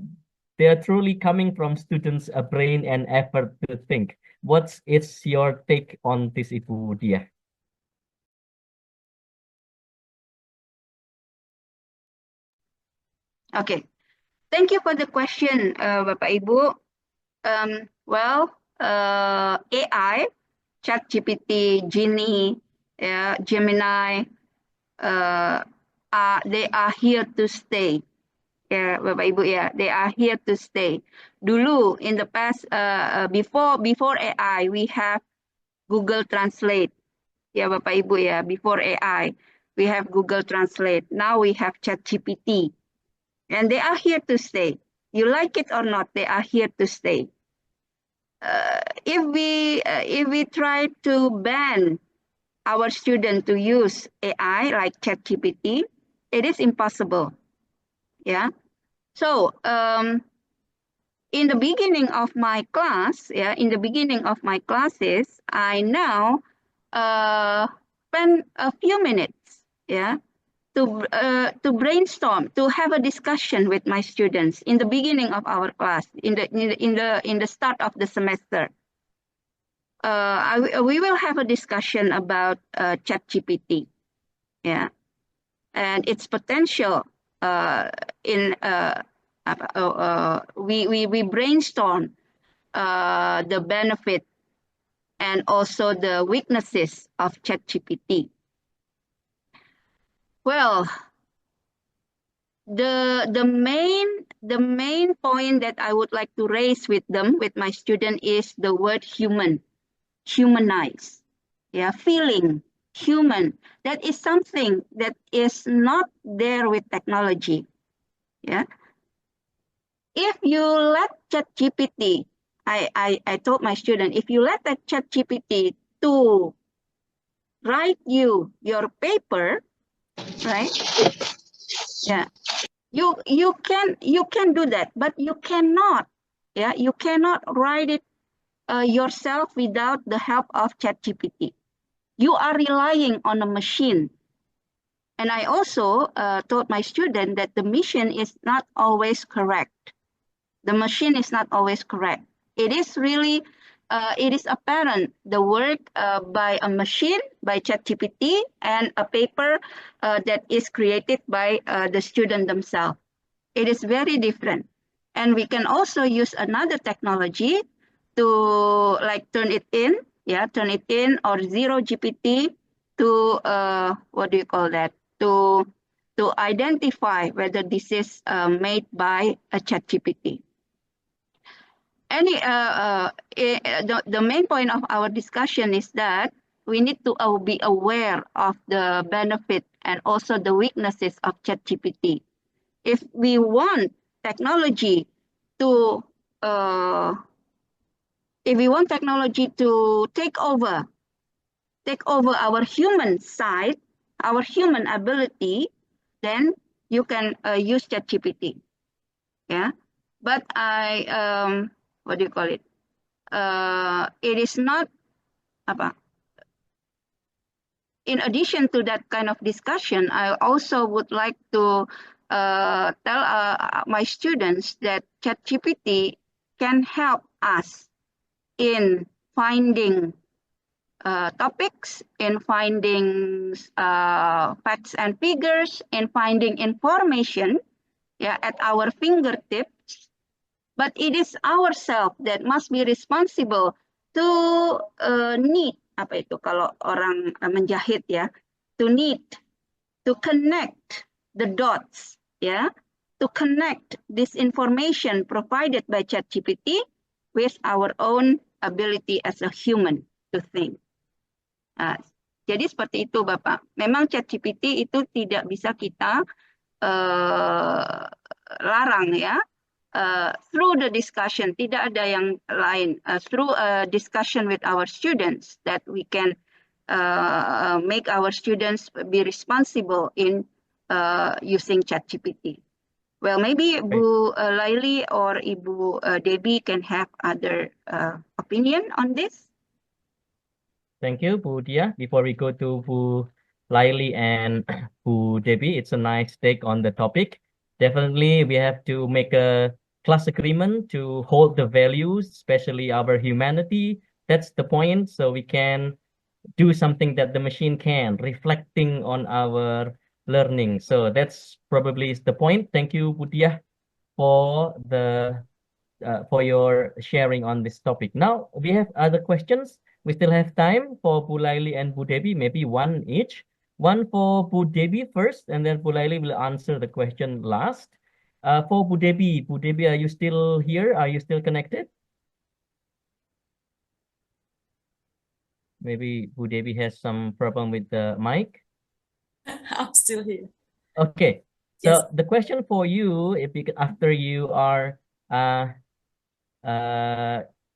they are truly coming from students' brain and effort to think. What's your take on this, Ibu Dia? Okay, thank you for the question, Bapak Ibu. AI, ChatGPT, Genie, Gemini, they are here to stay. Ya, Bapak Ibu ya, they are here to stay. Dulu in the past, before AI, we have Google Translate. Ya Bapak Ibu ya, before AI, we have Google Translate. Now we have ChatGPT, and they are here to stay. You like it or not, they are here to stay. If we try to ban our student to use AI like ChatGPT, it is impossible. Yeah. So in the beginning of my class, in the beginning of my classes, I now spend a few minutes, to brainstorm, to have a discussion with my students in the beginning of our class, in the start of the semester. We will have a discussion about ChatGPT, and its potential. We brainstorm the benefit and also the weaknesses of ChatGPT. Well, the main point that I would like to raise with my student is the word human, humanize, feeling, human. That is something that is not there with technology. If you let ChatGPT, I told my student, if you let that ChatGPT to write your paper, right? You can do that, but you cannot. You cannot write it yourself without the help of ChatGPT. You are relying on a machine. And I also told my student that the machine is not always correct. The machine is not always correct. It is really, it is apparent the work by a machine, by ChatGPT, and a paper that is created by the student themselves. It is very different. And we can also use another technology to like turn it in or zero GPT to, what do you call that? To identify whether this is made by a ChatGPT. The main point of our discussion is that we need to be aware of the benefit and also the weaknesses of ChatGPT. If we want technology to take over take over our human side, our human ability, then you can use ChatGPT. Yeah, but what do you call it? It is not apa. In addition to that kind of discussion, I also would like to tell my students that ChatGPT can help us in finding topics, in finding facts and figures, in finding information, yeah, at our fingertips. But it is ourselves that must be responsible to knit, apa itu kalau orang menjahit ya, to knit, to connect the dots, ya, to connect this information provided by ChatGPT with our own ability as a human to think. Nah, jadi seperti itu Bapak. Memang ChatGPT itu tidak bisa kita larang ya. Through the discussion, tidak ada yang lain. Through a discussion with our students that we can make our students be responsible in using ChatGPT. Well, maybe Bu Laili or Ibu Debbie can have other opinion on this. Thank you, Bu Dia. Before we go to Bu Laili and Bu Debbie, it's a nice take on the topic. Definitely, we have to make a class agreement to hold the values, especially our humanity. That's the point. So we can do something that the machine can, reflecting on our learning. So that's probably is the point. Thank you, Bu Dia, for the for your sharing on this topic. Now we have other questions. We still have time for Bu Laili and Bu Debbie, maybe one each. One for Bu Debbie first, and then Bu Laili will answer the question last. For Bu Debbie, are you still here? Are you still connected? Maybe Bu Debbie has some problem with the mic. I'm still here. Okay, so Yes. the question for you, if you after you are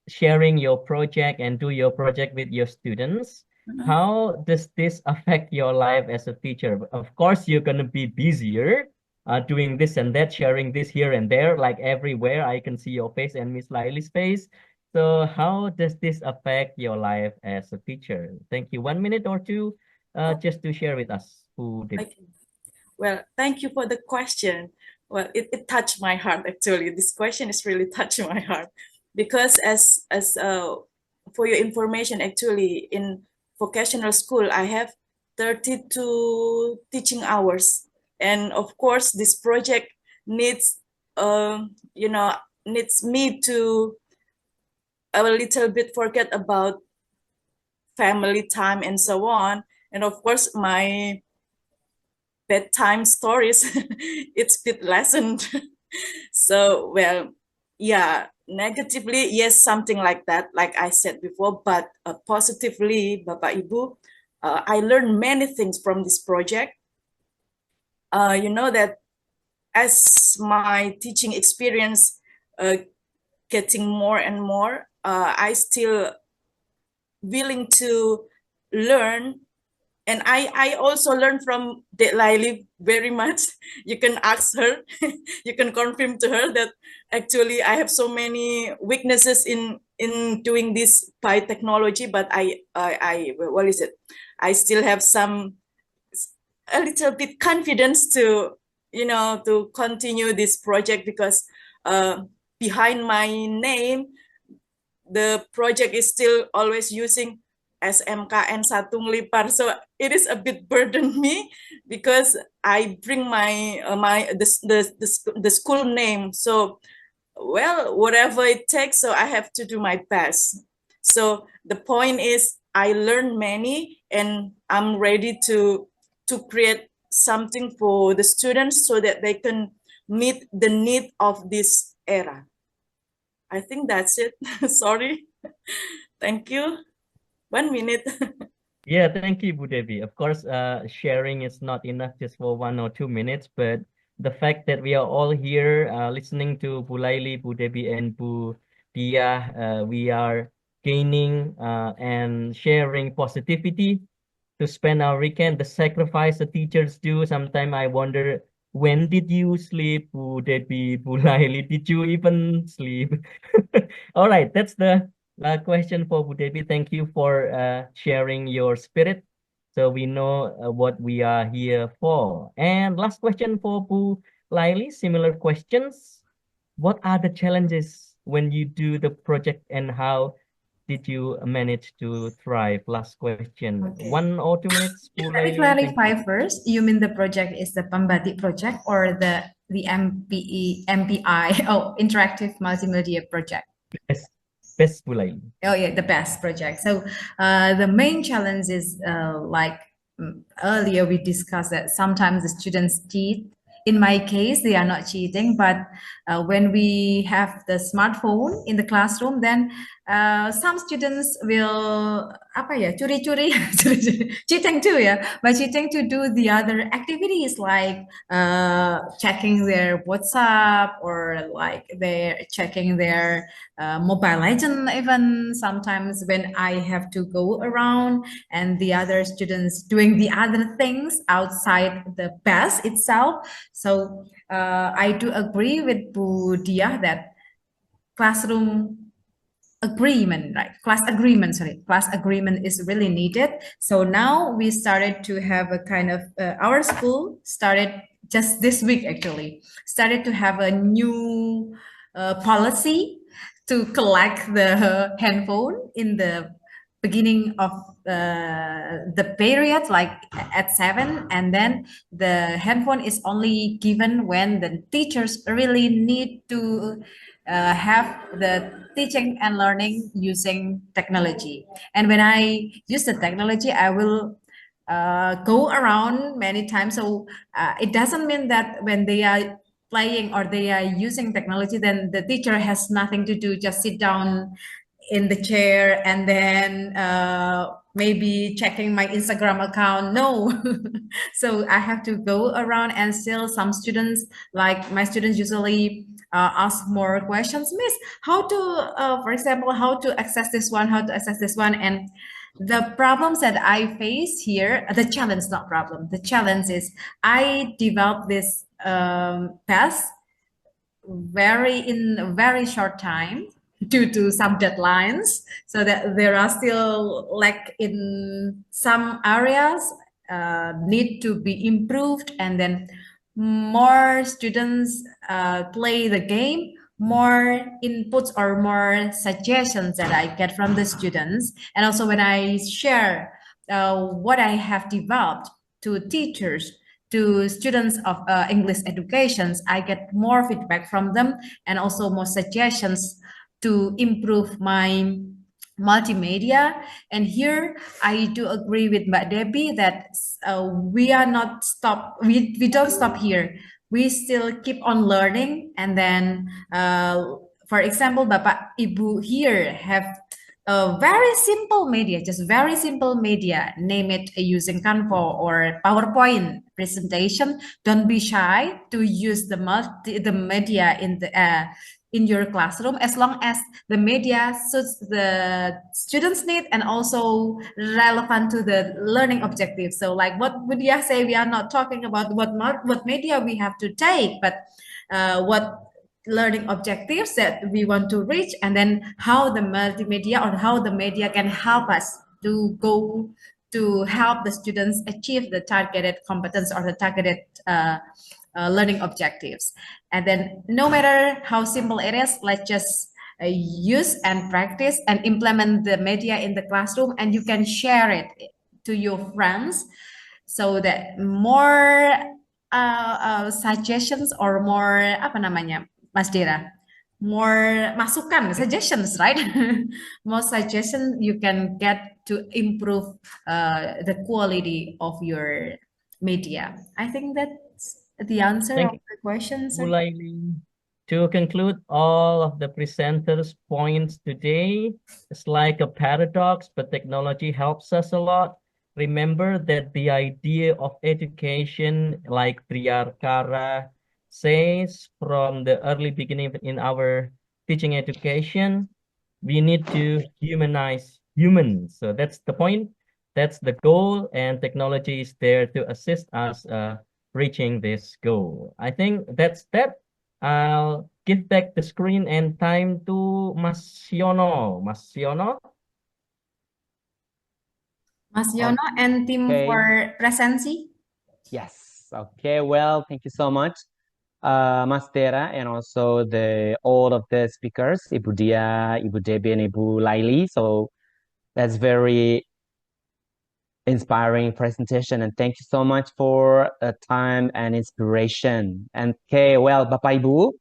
sharing your project and do your project with your students, how does this affect your life as a teacher? Of course, you're going to be busier doing this and that, sharing this here and there, like everywhere. I can see your face and Miss Laili's face. So how does this affect your life as a teacher? Thank you. 1 minute or two just to share with us. Who did? Okay. Well, thank you for the question. Well, it touched my heart actually. This question is really touching my heart because as for your information, actually in vocational school, I have 32 teaching hours, and of course, this project needs needs me to a little bit forget about family time and so on, and of course my bedtime stories it's a bit lessened. So well, yeah, negatively yes, something like that, like I said before, but positively, Bapak Ibu, I learned many things from this project. You know that as my teaching experience getting more and more, I still willing to learn. And I also learned from Laili very much. You can ask her, you can confirm to her that actually I have so many weaknesses in doing this by technology, but I what is it? I still have a little bit confidence to, to continue this project because behind my name, the project is still always using SMKN Satung Lipar, so it is a bit burden me because I bring my the school name. So well, whatever it takes, so I have to do my best. So the point is, I learned many, and I'm ready to create something for the students so that they can meet the need of this era. I think that's it. Sorry. Thank you. 1 minute. Yeah, thank you, Bu Debbie. Of course, sharing is not enough just for 1 or 2 minutes, but the fact that we are all here listening to Bu Laili, Bu Debbie, and Bu Dia, we are gaining and sharing positivity to spend our weekend, the sacrifice the teachers do. Sometimes I wonder, when did you sleep? Would it be Bulaili? Did you even sleep? All right, that's the question for Budebi. Thank you for sharing your spirit. So we know what we are here for. And last question for Bu Laili, similar questions. What are the challenges when you do the project and how did you manage to thrive? Last question. Okay. 1 or 2 minutes, Bu Let me Laili. Thank you. clarify first. You mean the project is the Pembati project or the MPI, oh, interactive multimedia project? Best Bu Laili. Oh yeah, the best project. So the main challenge is like earlier we discussed that sometimes the students cheat. In my case, they are not cheating, but when we have the smartphone in the classroom, then some students will apa ya curi-curi cheating too ya, but cheating to do the other activities like checking their WhatsApp or like they're checking their Mobile Legend. Even sometimes when I have to go around and the other students doing the other things outside the bus itself. So I do agree with Bu Dia that classroom agreement, right? Class agreement is really needed. So now we started to have a kind of, our school started just this week actually, started to have a new policy to collect the handphone in the beginning of the period, like at 7, and then the handphone is only given when the teachers really need to have the teaching and learning using technology. And when I use the technology, I will go around many times. So it doesn't mean that when they are playing or they are using technology, then the teacher has nothing to do, just sit down in the chair and then maybe checking my Instagram account. No. So I have to go around, and still some students, like my students usually ask more questions. Miss, how to, for example, how to access this one, how to access this one. And the problems that I face here, the challenge, not problem, the challenge is I developed this path in a very short time due to some deadlines, so that there are still like in some areas need to be improved, and then more students play the game, more inputs or more suggestions that I get from the students. And also when I share what I have developed to teachers, to students of English educations, I get more feedback from them and also more suggestions to improve my multimedia. And here I do agree with Mbak Debbie that we are not stop, we don't stop here. We still keep on learning. And then, for example, Bapak Ibu here have a very simple media, just very simple media, name it using Canva or PowerPoint presentation. Don't be shy to use the media in your classroom, as long as the media suits the students' need and also relevant to the learning objectives. So like what would you say, we are not talking about what media we have to take, but what learning objectives that we want to reach, and then how the multimedia or how the media can help us to go to help the students achieve the targeted competence or the targeted learning objectives. And then no matter how simple it is, let's just use and practice and implement the media in the classroom, and you can share it to your friends so that more suggestions or more apa namanya Mas Dera, more masukan, suggestions, right? More suggestions you can get to improve the quality of your media. I think that's the answer Thank of the question, sir. Bu Laili. To conclude all of the presenters' points today, it's like a paradox, but technology helps us a lot. Remember that the idea of education, like Triarkara says from the early beginning in our teaching education, we need to humanize humans. So that's the point. That's the goal, and technology is there to assist us reaching this goal. I think that's that. I'll give back the screen and time to Mas Yono. Mas Yono. Mas Yono and team Okay. for presency. Yes. Okay. Well, thank you so much, Mas Tera, and also all of the speakers, Ibu Dia, Ibu Debbie, and Ibu Laili. So that's very inspiring presentation, and thank you so much for the time and inspiration. And okay, well, Bapak Ibu,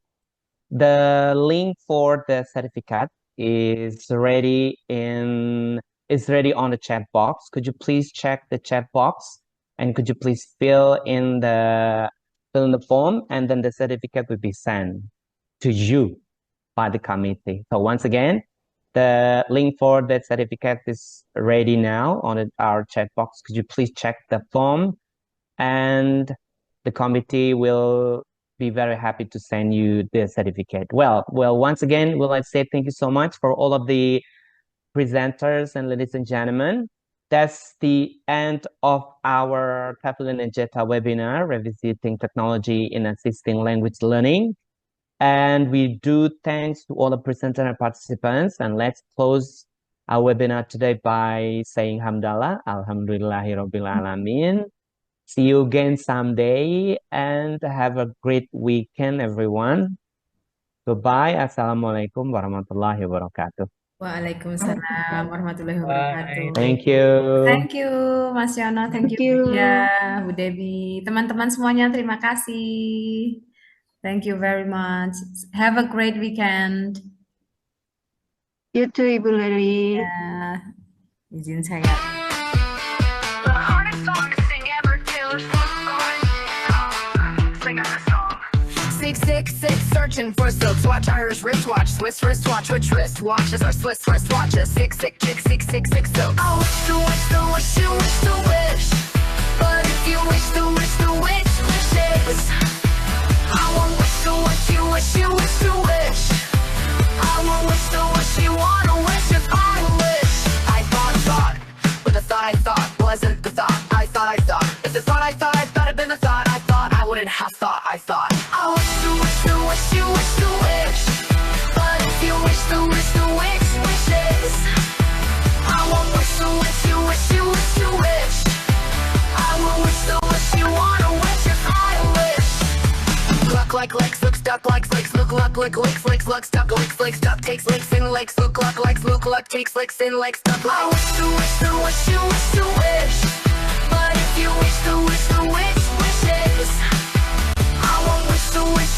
the link for the certificate is ready on the chat box. Could you please check the chat box, and could you please fill in the form, and then the certificate will be sent to you by the committee. So once again, the link for that certificate is ready now on our chat box. Could you please check the form, and the committee will be very happy to send you the certificate. Well, once again, will I say thank you so much for all of the presenters, and ladies and gentlemen, that's the end of our TEFLIN and JETA webinar, Revisiting Technology in Assisting Language Learning. And we do thanks to all the presenters and participants. And let's close our webinar today by saying Hamdallah, Alhamdulillahirabbil alamin. See you again someday, and have a great weekend, everyone. Goodbye. Assalamualaikum warahmatullahi wabarakatuh. Waalaikumsalam warahmatullahi wabarakatuh. Thank you. Thank you, Mas Yono. Thank you, Bu Dia, Bu Debbie. Teman-teman semuanya, terima kasih. Thank you very much. Have a great weekend. You too, Ibu Leli. Ya, izin saya. The hardest song to sing ever, Taylor Swift. Sing us a song. 666, searching for silks. Watch Irish wristwatch, Swiss wristwatch, which wristwatches are Swiss wristwatches. 666, silk. I wish to wish to wish to wish to wish, but if you wish to wish to wish wishes, I won't wish to wish you wish you wish to wish. I won't wish to wish you wanna wish if I wish. I thought, but the thought I thought wasn't the thought I thought. If the thought I thought had been the thought I wouldn't have thought I thought. I wish to wish to wish you wish to wish, but if you wish to wish to wish wishes, I won't wish to wish you wish you wish to wish. I won't wish to wish you wanna wish if I wish. Luck like legs, look stuck like slicks, look luck licks, luck stuck licks, stuck takes licks in legs, look luck takes licks in legs, stuck like. I wish to wish to wish you wish to wish, but if you wish to wish to wish wishes, I won't wish to wish.